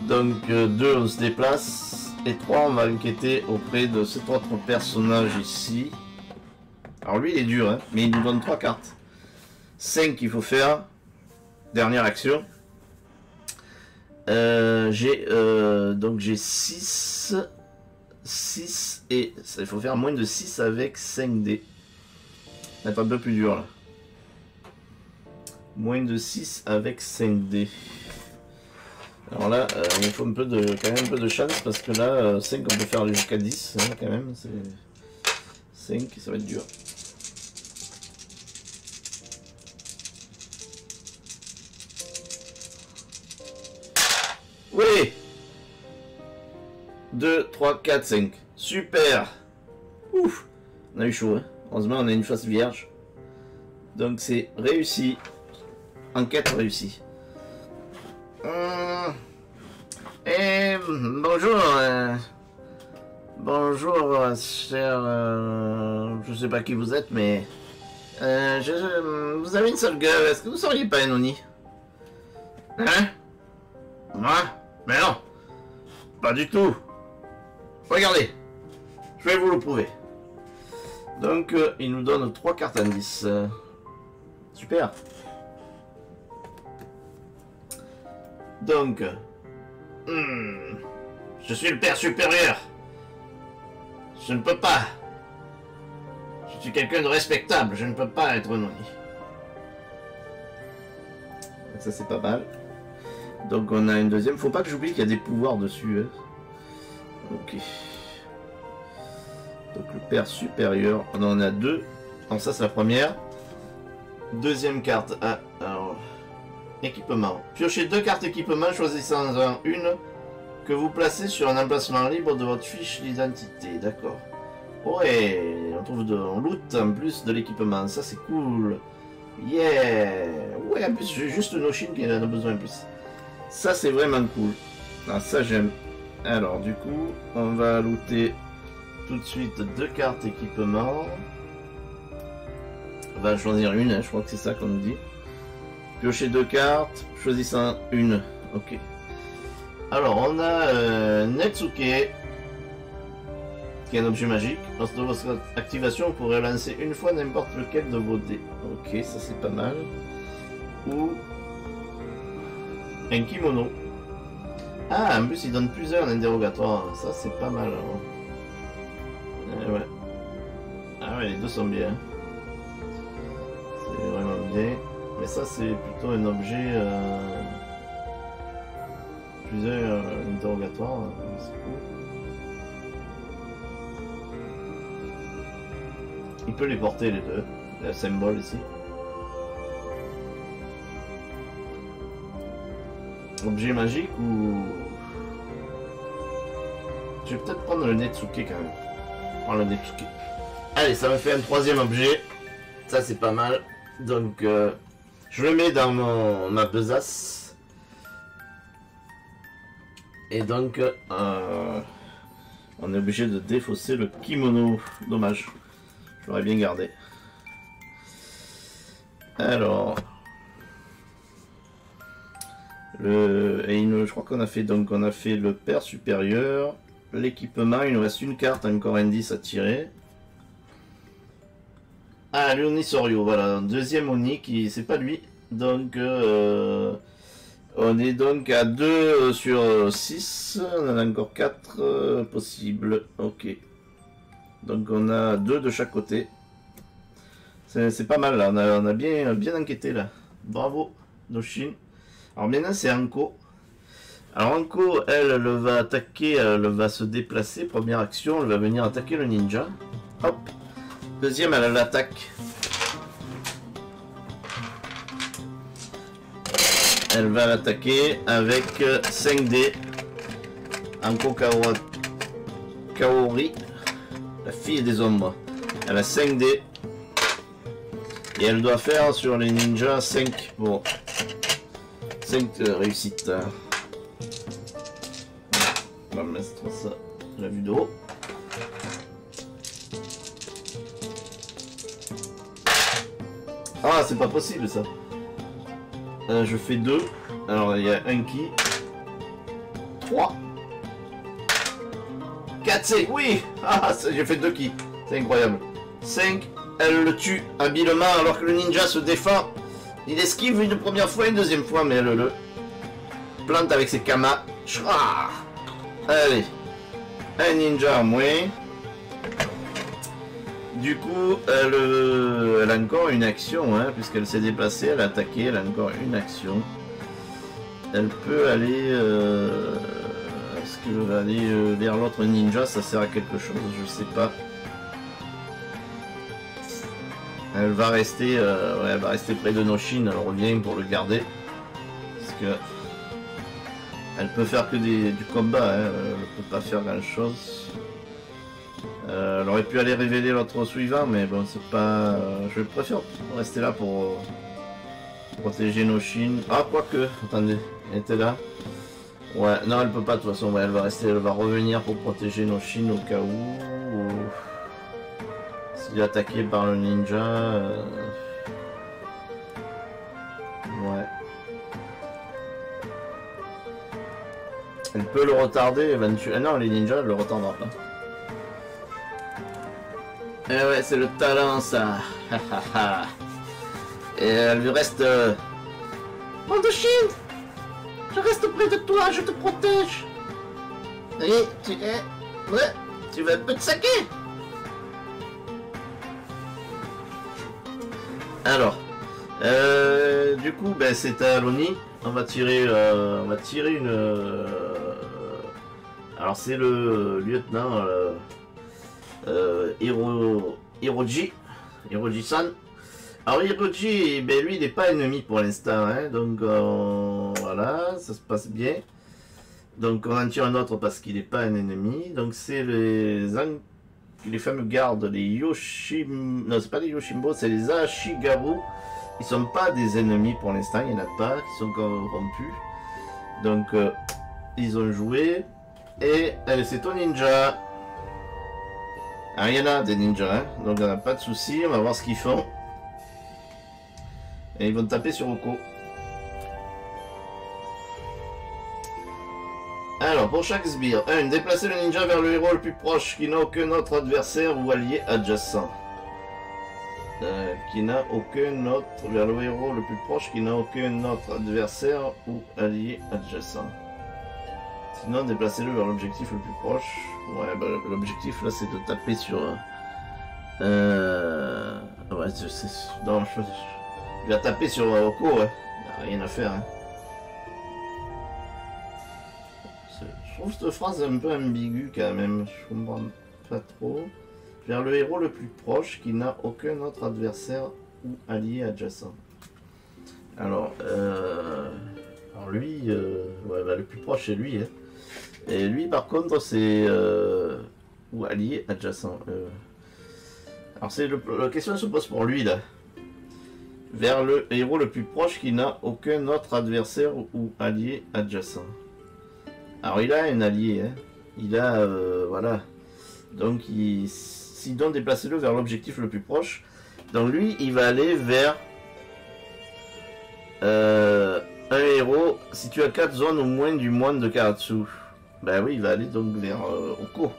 [SPEAKER 1] Donc 2 on se déplace et 3 on va enquêter auprès de cet autre personnage ici. Alors lui il est dur hein, mais il nous donne 3 cartes. 5 il faut faire. Dernière action. Donc j'ai 6 et il faut faire moins de 6 avec 5 dés. Ça va être un peu plus dur là. Moins de 6 avec 5D. Alors là, il faut quand même un peu de chance parce que là, 5 on peut faire aller jusqu'à 10 hein, quand même. 5, ça va être dur. Oui 2, 3, 4, 5. Super. Ouf. On a eu chaud. Hein. Heureusement, on a une face vierge. Donc c'est réussi. Enquête réussie. Et bonjour. Bonjour, cher. Je sais pas qui vous êtes, mais. Vous avez une seule gueule. Est-ce que vous seriez pas un Oni? Hein? Moi? Mais non. Pas du tout. Regardez. Je vais vous le prouver. Donc, il nous donne 3 cartes indices. Super. Donc, je suis le père supérieur. Je ne peux pas. Je suis quelqu'un de respectable. Je ne peux pas être Noni. Ça, c'est pas mal. Donc, on a une deuxième. Faut pas que j'oublie qu'il y a des pouvoirs dessus. Hein. Ok. Donc, le père supérieur. On en a 2. Donc, ça, c'est la première. Deuxième carte. Ah, alors. Équipement. Piochez 2 cartes équipement, choisissant une que vous placez sur un emplacement libre de votre fiche d'identité. D'accord. Ouais, on loot en plus de l'équipement. Ça, c'est cool. Yeah. Ouais, en plus, j'ai juste Noshin qui en a besoin en plus. Ça, c'est vraiment cool. Ah, ça, j'aime. Alors, du coup, on va looter tout de suite 2 cartes équipement. On va choisir une, hein, je crois que c'est ça qu'on nous dit. Piocher 2 cartes, choisissant une. Ok. Alors, on a Netsuke, qui est un objet magique. Lors de votre activation, vous pourrez lancer une fois n'importe lequel de vos dés. Ok, ça c'est pas mal. Ou un kimono. Ah, en plus, il donne plusieurs interrogatoires. Ça, c'est pas mal. Ouais. Ah ouais, les deux sont bien. C'est vraiment bien. Mais ça, c'est plutôt un objet... plusieurs interrogatoires. C'est cool. Il peut les porter, les deux. Il y a le symbole ici. Objet magique ou... Je vais peut-être prendre le Netsuke quand même. Prendre le Netsuke. Allez, ça me fait un 3e objet. Ça, c'est pas mal. Donc, je le mets dans ma besace. Et donc, on est obligé de défausser le kimono. Dommage. Je l'aurais bien gardé. Alors... je crois qu'on a fait le père supérieur, l'équipement, il nous reste une carte, encore indice à tirer. Ah, l'Oni Soryo, voilà, deuxième Oni qui c'est pas lui, donc on est donc à 2 sur 6, on en a encore 4 possibles, ok. Donc on a 2 de chaque côté. C'est pas mal là, on a bien enquêté là. Bravo, Noshin. Alors maintenant c'est Anko. Alors Anko, elle va attaquer, elle va se déplacer. Première action, elle va venir attaquer le ninja. Hop. Deuxième, elle a l'attaque. Elle va l'attaquer avec 5D. Anko Kaori, la fille des ombres. Elle a 5D. Et elle doit faire sur les ninjas 5 pour... 5 réussites. On va mettre ça à la vue de haut. Ah, c'est pas possible ça. Je fais 2. Alors il y a un qui. 3. 4 5. Oui. Ah, j'ai fait 2 qui. C'est incroyable. 5. Elle le tue habilement alors que le ninja se défend. Il esquive une première fois, une deuxième fois, mais elle le plante avec ses kamas. Allez, un ninja en moins. Du coup, elle a encore une action, hein, puisqu'elle s'est déplacée, elle a attaqué, elle a encore une action. Elle peut aller... Est-ce qu'elle va aller vers l'autre ninja? Ça sert à quelque chose, je sais pas. Elle va rester, ouais, elle va rester près de Noshin, elle revient pour le garder. Parce que... Elle peut faire que du combat, hein, elle peut pas faire grand chose. Elle aurait pu aller révéler l'autre suivant, mais bon, c'est pas... je préfère rester là pour protéger Noshin. Ah, quoique, attendez, elle était là. Ouais, non, elle peut pas de toute façon, ouais, elle va rester, elle va revenir pour protéger Noshin au cas où. S'il est attaqué par le ninja... Ouais. Elle peut le retarder éventuellement. Non, les ninjas, elle le retardera pas. Eh ouais, c'est le talent, ça. Et elle lui reste... Noshin, je reste près de toi, je te protège. Et tu es... Ouais, tu vas un peu te saquer. Alors, du coup, ben, c'est à Loni. On va tirer une... alors c'est le lieutenant Hiroji-san. Alors Hiroji, ben, lui, il n'est pas ennemi pour l'instant, hein, donc voilà, ça se passe bien. Donc on en tire un autre parce qu'il n'est pas un ennemi. Donc c'est les fameux gardes, les Yoshim... Non, c'est pas les Yoshimbo, c'est les Ashigaru. Ils sont pas des ennemis pour l'instant, il n'y en a pas qui sont corrompus. Donc ils ont joué. Et c'est ton ninja. Alors il y en a des ninjas, hein, donc on n'a pas de souci, on va voir ce qu'ils font. Et ils vont taper sur Oko. Alors pour chaque sbire, 1. Déplacer le ninja vers le héros le plus proche qui n'a aucun autre adversaire ou allié adjacent. Qui n'a aucun autre vers le héros le plus proche qui n'a aucun autre adversaire ou allié adjacent. Sinon, déplacez-le vers l'objectif le plus proche. Ouais, bah, l'objectif là, c'est de taper sur. Ouais, non, il va taper sur Oko, ouais. Il n'y a rien à faire. Hein. Je trouve cette phrase un peu ambiguë quand même. Je comprends pas trop. Vers le héros le plus proche qui n'a aucun autre adversaire ou allié adjacent. Alors lui, ouais, bah, le plus proche c'est lui. Hein. Et lui par contre c'est ou allié adjacent. Alors c'est la question se pose pour lui là. Vers le héros le plus proche qui n'a aucun autre adversaire ou allié adjacent. Alors il a un allié, hein. Il a voilà. Donc sinon déplacez-le vers l'objectif le plus proche. Donc lui il va aller vers un héros situé à 4 zones au moins du moine de Karatsu. Ben oui, il va aller donc vers Oko.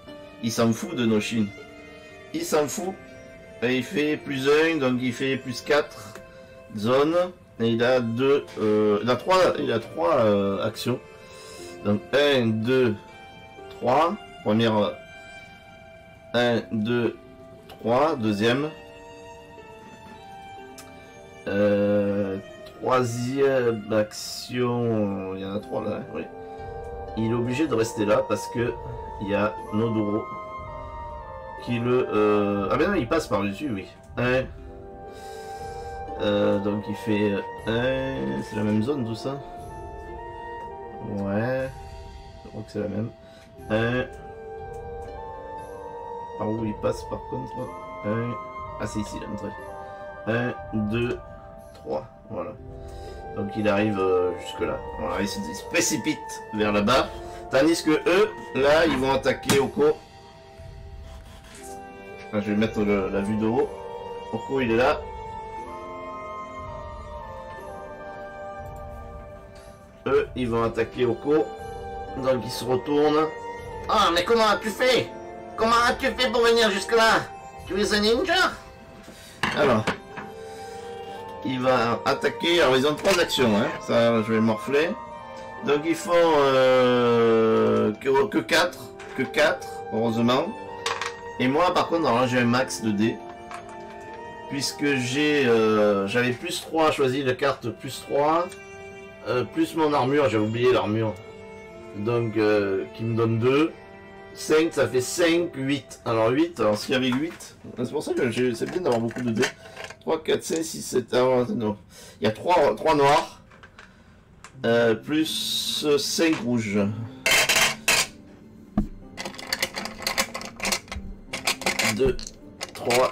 [SPEAKER 1] Il s'en fout de Noshin. Il s'en fout. Et il fait plus 1, donc il fait plus 4 zones. Et il a 2. Il a 3 actions. Donc 1, 2, 3. Première. 1, 2, 3. Deuxième. Troisième action. Il y en a 3 là, oui. Il est obligé de rester là parce que il y a Nodoro qui le... Ah ben non, il passe par-dessus, oui. 1. Donc il fait 1... C'est la même zone tout ça? Ouais. Je crois que c'est la même. 1. Par où il passe par contre? 1. Ah c'est ici l'entrée. 1, 2, 3. Voilà. Donc il arrive jusque là. Voilà, il se précipite vers là-bas. Tandis que eux, là, ils vont attaquer Oko. Enfin, je vais mettre la vue de haut. Oko, il est là. Eux, ils vont attaquer Oko. Donc ils se retournent. Ah, mais comment as-tu fait? Comment as-tu fait pour venir jusque là? Tu es un ninja? Alors... Il va attaquer, alors ils ont 3 actions, hein. Ça je vais morfler. Donc ils font que 4, heureusement. Et moi par contre, alors là j'ai un max de dés. Puisque j'avais plus 3, choisi la carte plus 3. Plus mon armure, j'ai oublié l'armure. Donc qui me donne 2. 5, ça fait 5, 8. Alors 8, alors s'il y avait 8, c'est pour ça que c'est bien d'avoir beaucoup de dés. 3, 4, 5, 6, 7, non. Il y a 3 noirs. Plus 5 rouges. 2, 3,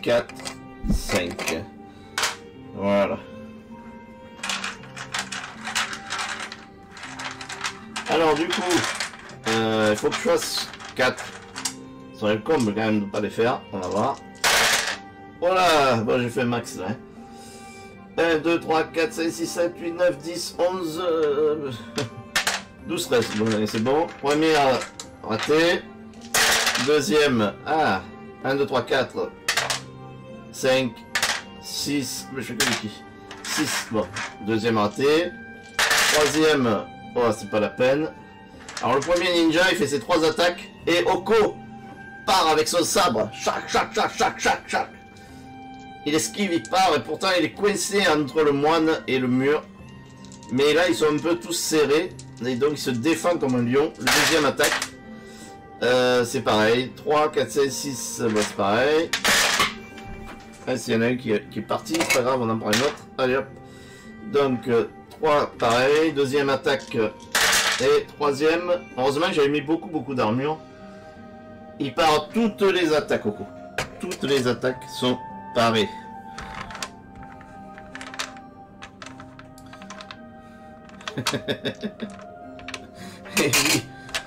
[SPEAKER 1] 4, 5. Voilà. Alors du coup, il faut que je fasse 4. Ça serait le comble quand même de ne pas les faire. On va voir. Voilà, bon j'ai fait max là. 1, 2, 3, 4, 5, 6, 7, 8, 9, 10, 11, 12, 13. Bon, c'est bon. Première raté. Deuxième, 1, 2, 3, 4, 5, 6, je fais que qui 6, bon. Deuxième raté. Troisième, oh c'est pas la peine. Alors le premier ninja il fait ses 3 attaques et Oko part avec son sabre. Chac. Il esquive, il part et pourtant il est coincé entre le moine et le mur. Mais là ils sont un peu tous serrés et donc il se défend comme un lion. Le deuxième attaque, c'est pareil. 3, 4, 5, 6, bon, c'est pareil. S'il y en a un qui est parti, c'est pas grave, on en prend une autre. Allez hop. Donc 3 pareil. Deuxième attaque et troisième. Heureusement que j'avais mis beaucoup d'armure. Il part toutes les attaques au coup. Toutes les attaques sont parées.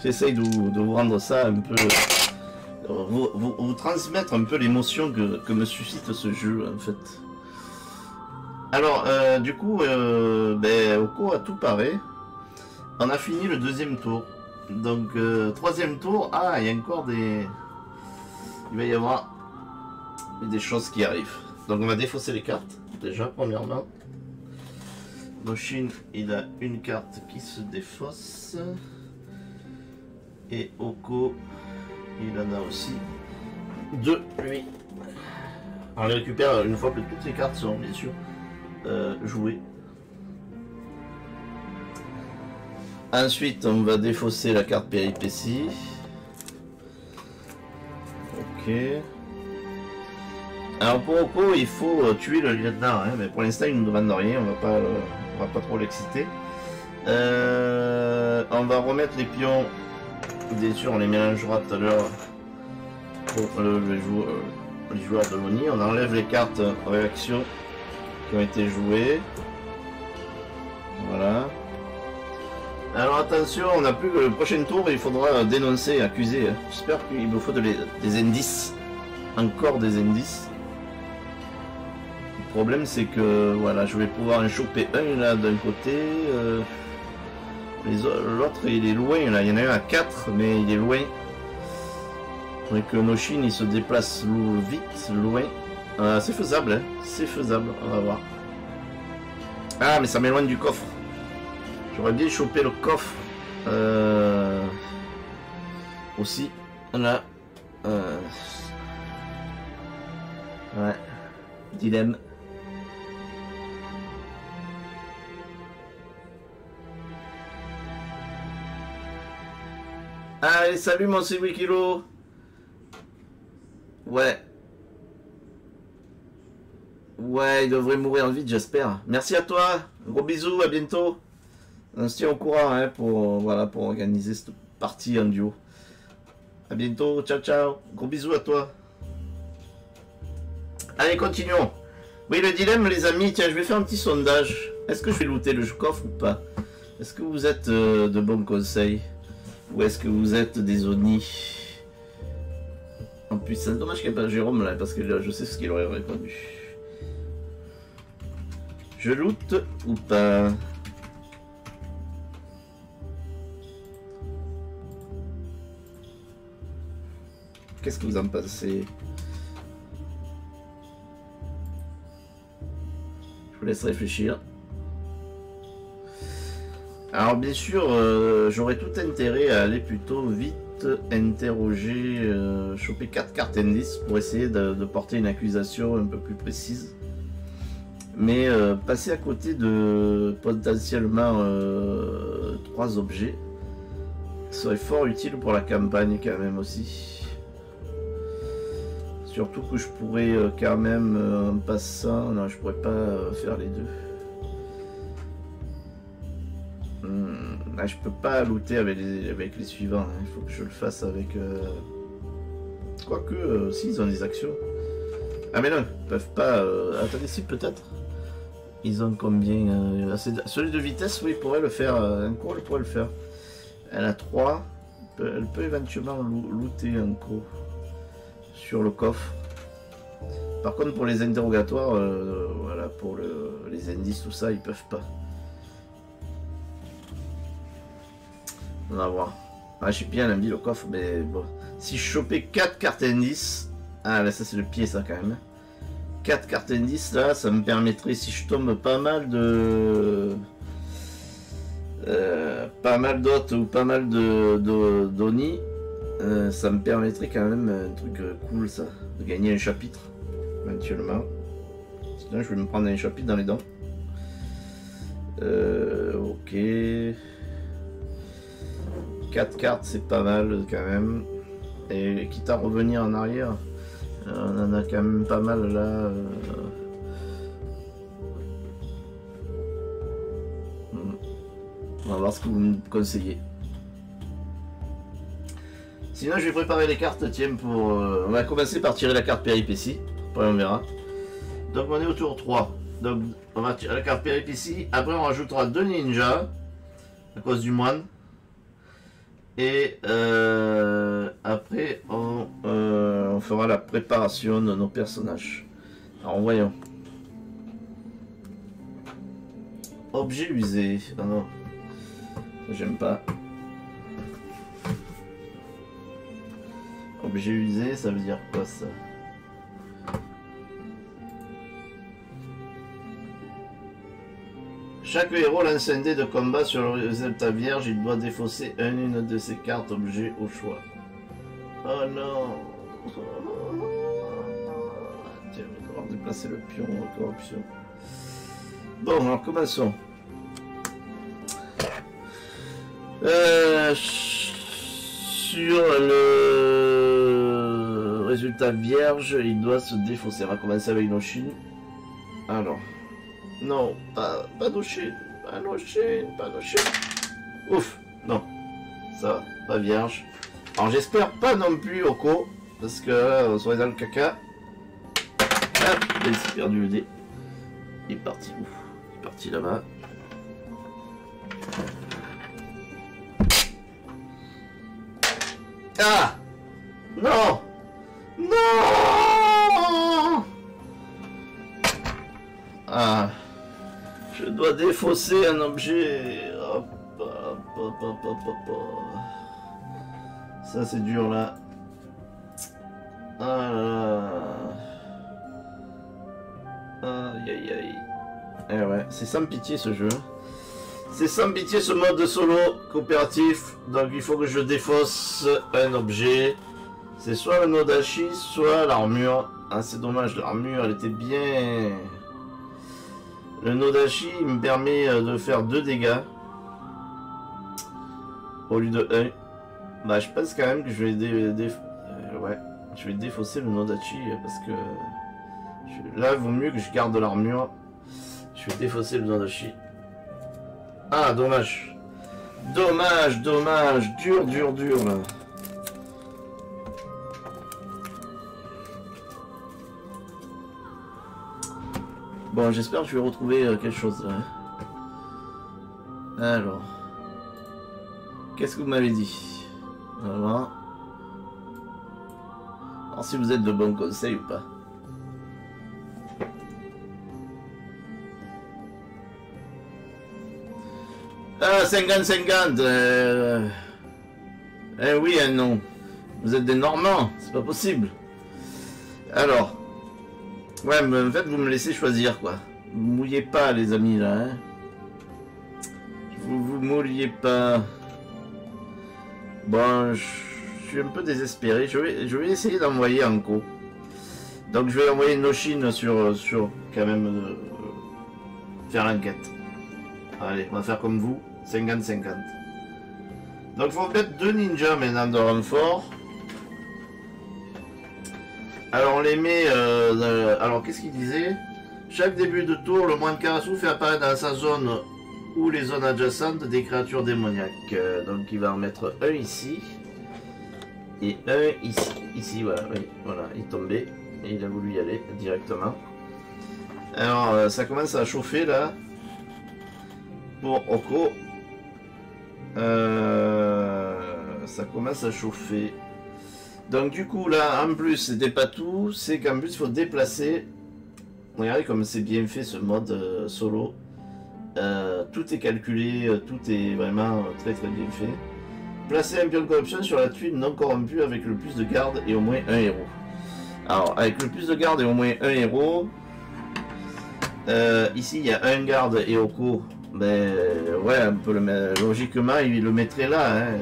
[SPEAKER 1] J'essaye de vous rendre ça un peu, vous transmettre un peu l'émotion que me suscite ce jeu en fait. Alors du coup, Oko a tout paré. On a fini le deuxième tour. Donc troisième tour, il y a encore des, il va y avoir des choses qui arrivent. Donc on va défausser les cartes déjà premièrement. Noshin, il a une carte qui se défausse. Et Oko, il en a aussi 2, lui. On les récupère une fois que toutes les cartes sont bien sûr jouées. Ensuite, on va défausser la carte péripétie. Ok. Alors pour Oko, il faut tuer le lieutenant, hein, mais pour l'instant il ne nous demande rien, on va pas trop l'exciter. On va remettre les pions, bien sûr on les mélangera tout à l'heure pour les joueurs de l'ONI. On enlève les cartes réaction qui ont été jouées. Voilà. Alors attention, on n'a plus que le prochain tour, il faudra dénoncer, accuser. J'espère qu'il me faut des indices. Encore des indices. Le problème c'est que voilà, je vais pouvoir en choper un là d'un côté. L'autre il est loin là, il y en a un à 4 mais il est loin. Et que Noshin il se déplace vite, loin. C'est faisable, hein, c'est faisable, on va voir. Ah mais ça m'éloigne du coffre. J'aurais bien chopé le coffre aussi. Là. Ouais. Dilemme. Allez, salut mon Wikilo. Ouais. Ouais, il devrait mourir vite, j'espère. Merci à toi. Gros bisous, à bientôt. On se tient au courant hein, pour organiser cette partie en duo. A bientôt, ciao ciao. Gros bisous à toi. Allez, continuons. Oui, le dilemme, les amis, tiens, je vais faire un petit sondage. Est-ce que je vais looter le coffre ou pas? Est-ce que vous êtes de bons conseils? Ou est-ce que vous êtes des Oni? En plus, c'est dommage qu'il n'y ait pas Jérôme là, parce que là, je sais ce qu'il aurait répondu. Je loot ou pas? Qu'est-ce que vous en pensez? Je vous laisse réfléchir. Alors bien sûr, j'aurais tout intérêt à aller plutôt vite carte, interroger, choper 4 cartes indices pour essayer de porter une accusation un peu plus précise. Mais passer à côté de potentiellement 3 objets serait fort utile pour la campagne quand même aussi. Surtout que je pourrais quand même en passant... Non, je pourrais pas faire les deux. Ah, je peux pas looter avec les suivants, hein. Il faut que je le fasse avec... Quoique, si, ils ont des actions. Ah mais non, ils peuvent pas... Attendez, si, peut-être. Ils ont combien celui de vitesse, oui, il pourrait le faire. Un coup, elle pourrait le faire. Elle a 3. Elle peut éventuellement looter un coup sur le coffre. Par contre, pour les interrogatoires, voilà, pour les indices, tout ça, ils peuvent pas. On va voir. Ah, j'ai bien envie le coffre, mais bon. Si je chopais 4 cartes indices. Ah, là, ça, c'est le pied, ça, quand même. 4 cartes indices, là, ça me permettrait, si je tombe pas mal de... pas mal d'autres ou pas mal d'Oni, ça me permettrait quand même un truc cool, ça. De gagner un chapitre, éventuellement. Sinon, je vais me prendre un chapitre dans les dents. Ok. 4 cartes, c'est pas mal, quand même. Et quitte à revenir en arrière... on en a quand même pas mal là. On va voir ce que vous me conseillez. Sinon, je vais préparer les cartes. Tiens, pour. On va commencer par tirer la carte péripétie. Après, on verra. Donc, on est au tour 3. Donc, on va tirer la carte péripétie. Après, on rajoutera 2 ninjas à cause du moine. Et après, on fera la préparation de nos personnages. Alors, voyons. Objet usé. Ah non. J'aime pas. Objet usé, ça veut dire quoi ça? Chaque héros lance un dé de combat sur le résultat vierge, il doit défausser une de ses cartes objets au choix. Oh non. Tiens, on va devoir déplacer le pion en corruption. Bon, alors commençons. Sur le résultat vierge, il doit se défausser. On va commencer avec nos chines. Alors. Non, pas d'Oshin, pas d'Oshin, pas d'Oshin. Ouf, non. Ça va, pas vierge. Alors j'espère pas non plus Oko, parce que là, on serait dans le caca. Hop, il s'est perdu le dé. Il est parti où? Il est parti là-bas. Ah! Non! Non! Ah! Je dois défausser un objet. Hop, hop, hop, hop, hop, hop. Ça c'est dur là. Ah. Aïe aïe aïe. Eh ouais, c'est sans pitié ce jeu. C'est sans pitié ce mode de solo coopératif. Donc il faut que je défausse un objet. C'est soit le Nodashi, soit l'armure. Ah c'est dommage, l'armure elle était bien. Le Nodashi il me permet de faire 2 dégâts au lieu de 1. Bah je pense quand même que je vais ouais, je vais défausser le Nodashi parce que là il vaut mieux que je garde l'armure. Je vais défausser le Nodashi. Ah dommage. Dommage, dommage, dur, dur, dur là. Bon, j'espère que je vais retrouver quelque chose là. Alors. Qu'est-ce que vous m'avez dit? Voilà. Alors si vous êtes de bons conseils ou pas. Ah, 50-50 Eh oui, non. Vous êtes des Normands, c'est pas possible. Alors. Ouais, mais en fait, vous me laissez choisir, quoi. Vous mouillez pas, les amis, là, hein. Vous mouillez pas. Bon, suis un peu désespéré. Je vais essayer d'envoyer Anko. Donc je vais envoyer Noshin sur quand même faire l'enquête. Allez, on va faire comme vous, 50-50. Donc il faut mettre 2 ninjas maintenant de renfort. Alors on les met... alors qu'est-ce qu'il disait? Chaque début de tour, le moine Karasu fait apparaître dans sa zone ou les zones adjacentes des créatures démoniaques. Donc il va en mettre un ici. Et un ici. Ici, voilà, oui, voilà, il tombait. Et il a voulu y aller directement. Alors ça commence à chauffer là. Pour Oko. Ça commence à chauffer. Donc du coup là, en plus, c'était pas tout. C'est qu'en plus, il faut déplacer. Regardez comme c'est bien fait ce mode solo. Tout est calculé, tout est vraiment très bien fait. Placer un pion de corruption sur la tuile non corrompue avec le plus de garde et au moins un héros. Alors, avec le plus de garde et au moins un héros. Ici, il y a un garde et Oko. Ben, ouais, on peut le mettre. Logiquement, il le mettrait là. Hein.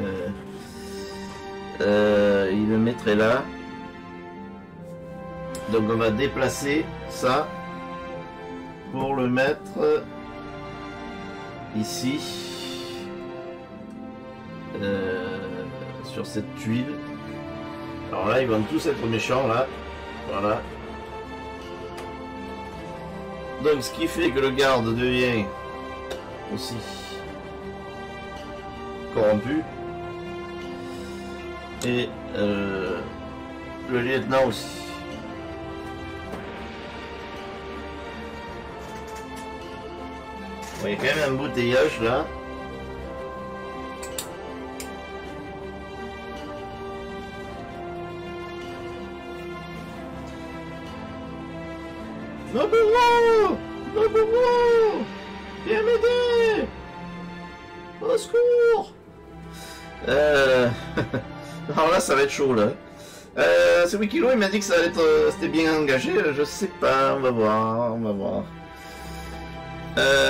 [SPEAKER 1] Il le mettrait là. Donc, on va déplacer ça pour le mettre ici. Sur cette tuile. Alors là, ils vont tous être méchants, là. Voilà. Donc, ce qui fait que le garde devient aussi corrompu. Et le lieutenant aussi. Bon, il y a quand même un embouteillage là. Nobuo! Nobuo! Viens m'aider! Au secours! Alors là, ça va être chaud là. C'est Wikilo, il m'a dit que ça allait être, c'était bien engagé. Je sais pas, on va voir, on va voir.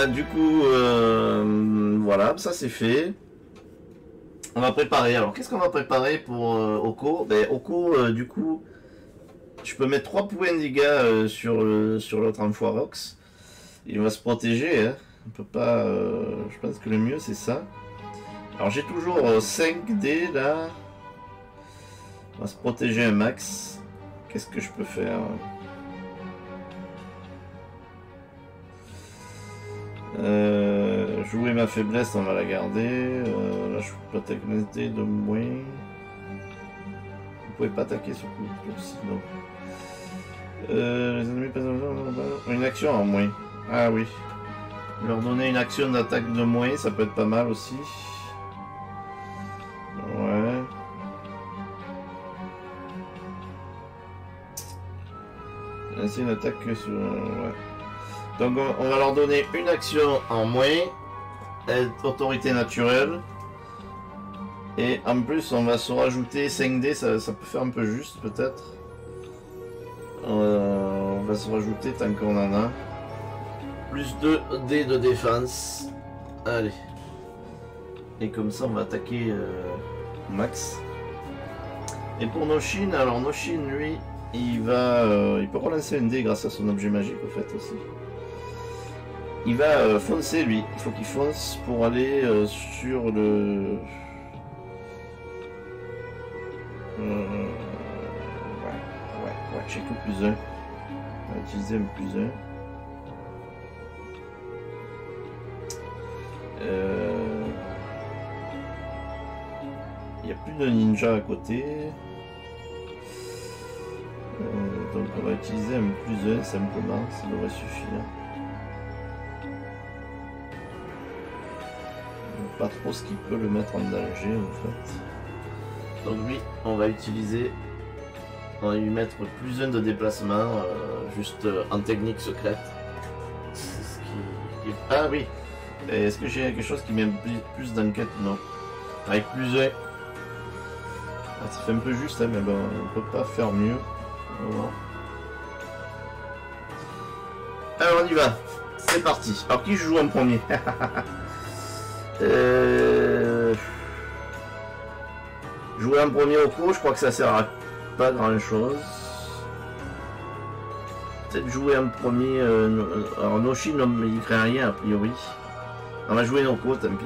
[SPEAKER 1] Du coup, voilà, ça c'est fait. On va préparer. Alors, qu'est-ce qu'on va préparer pour Oko? Ben, Oko, du coup, je peux mettre 3 points de dégâts sur l'autre Amphoirox. Il va se protéger. Hein. On peut pas. Je pense que le mieux c'est ça. Alors, j'ai toujours 5 dés là. On va se protéger un max. Qu'est-ce que je peux faire? Jouer ma faiblesse, on va la garder. Là, je peux attaquer un dé de moins. Vous pouvez pas attaquer sur coup sinon. Les ennemis passent une action en moins. Ah oui. Leur donner une action d'attaque de moins, ça peut être pas mal aussi. Ouais. C'est une attaque sur... Ouais. Donc on va leur donner une action en moins. Autorité naturelle. Et en plus on va se rajouter 5D, ça peut faire un peu juste peut-être. On va se rajouter tant qu'on en a. Plus 2 dés de défense. Allez. Et comme ça on va attaquer max. Et pour Noshin, alors Noshin lui, il peut relancer un dé grâce à son objet magique au fait aussi. Il va foncer lui, il faut qu'il fonce pour aller sur le... Ouais, j'ai que plus 1. On va utiliser un plus 1. Il n'y a plus de ninja à côté. Donc on va utiliser un plus 1 simplement, ça devrait suffire. Pas trop ce qui peut le mettre en danger en fait. Donc lui, on va utiliser, on va lui mettre plus 1 de déplacement, juste en technique secrète. C'est ce qui... Ah oui. Est-ce que j'ai quelque chose qui met plus d'enquête? Non. Avec plus 1. Ah, ça fait un peu juste, hein, mais bon, on peut pas faire mieux. Voilà. Alors on y va. C'est parti. Alors qui joue en premier? Jouer en premier au co, je crois que ça sert à pas grand chose. Peut-être jouer en premier. Alors Noshi, non, mais il crée rien a priori. On va jouer nos co, tant pis.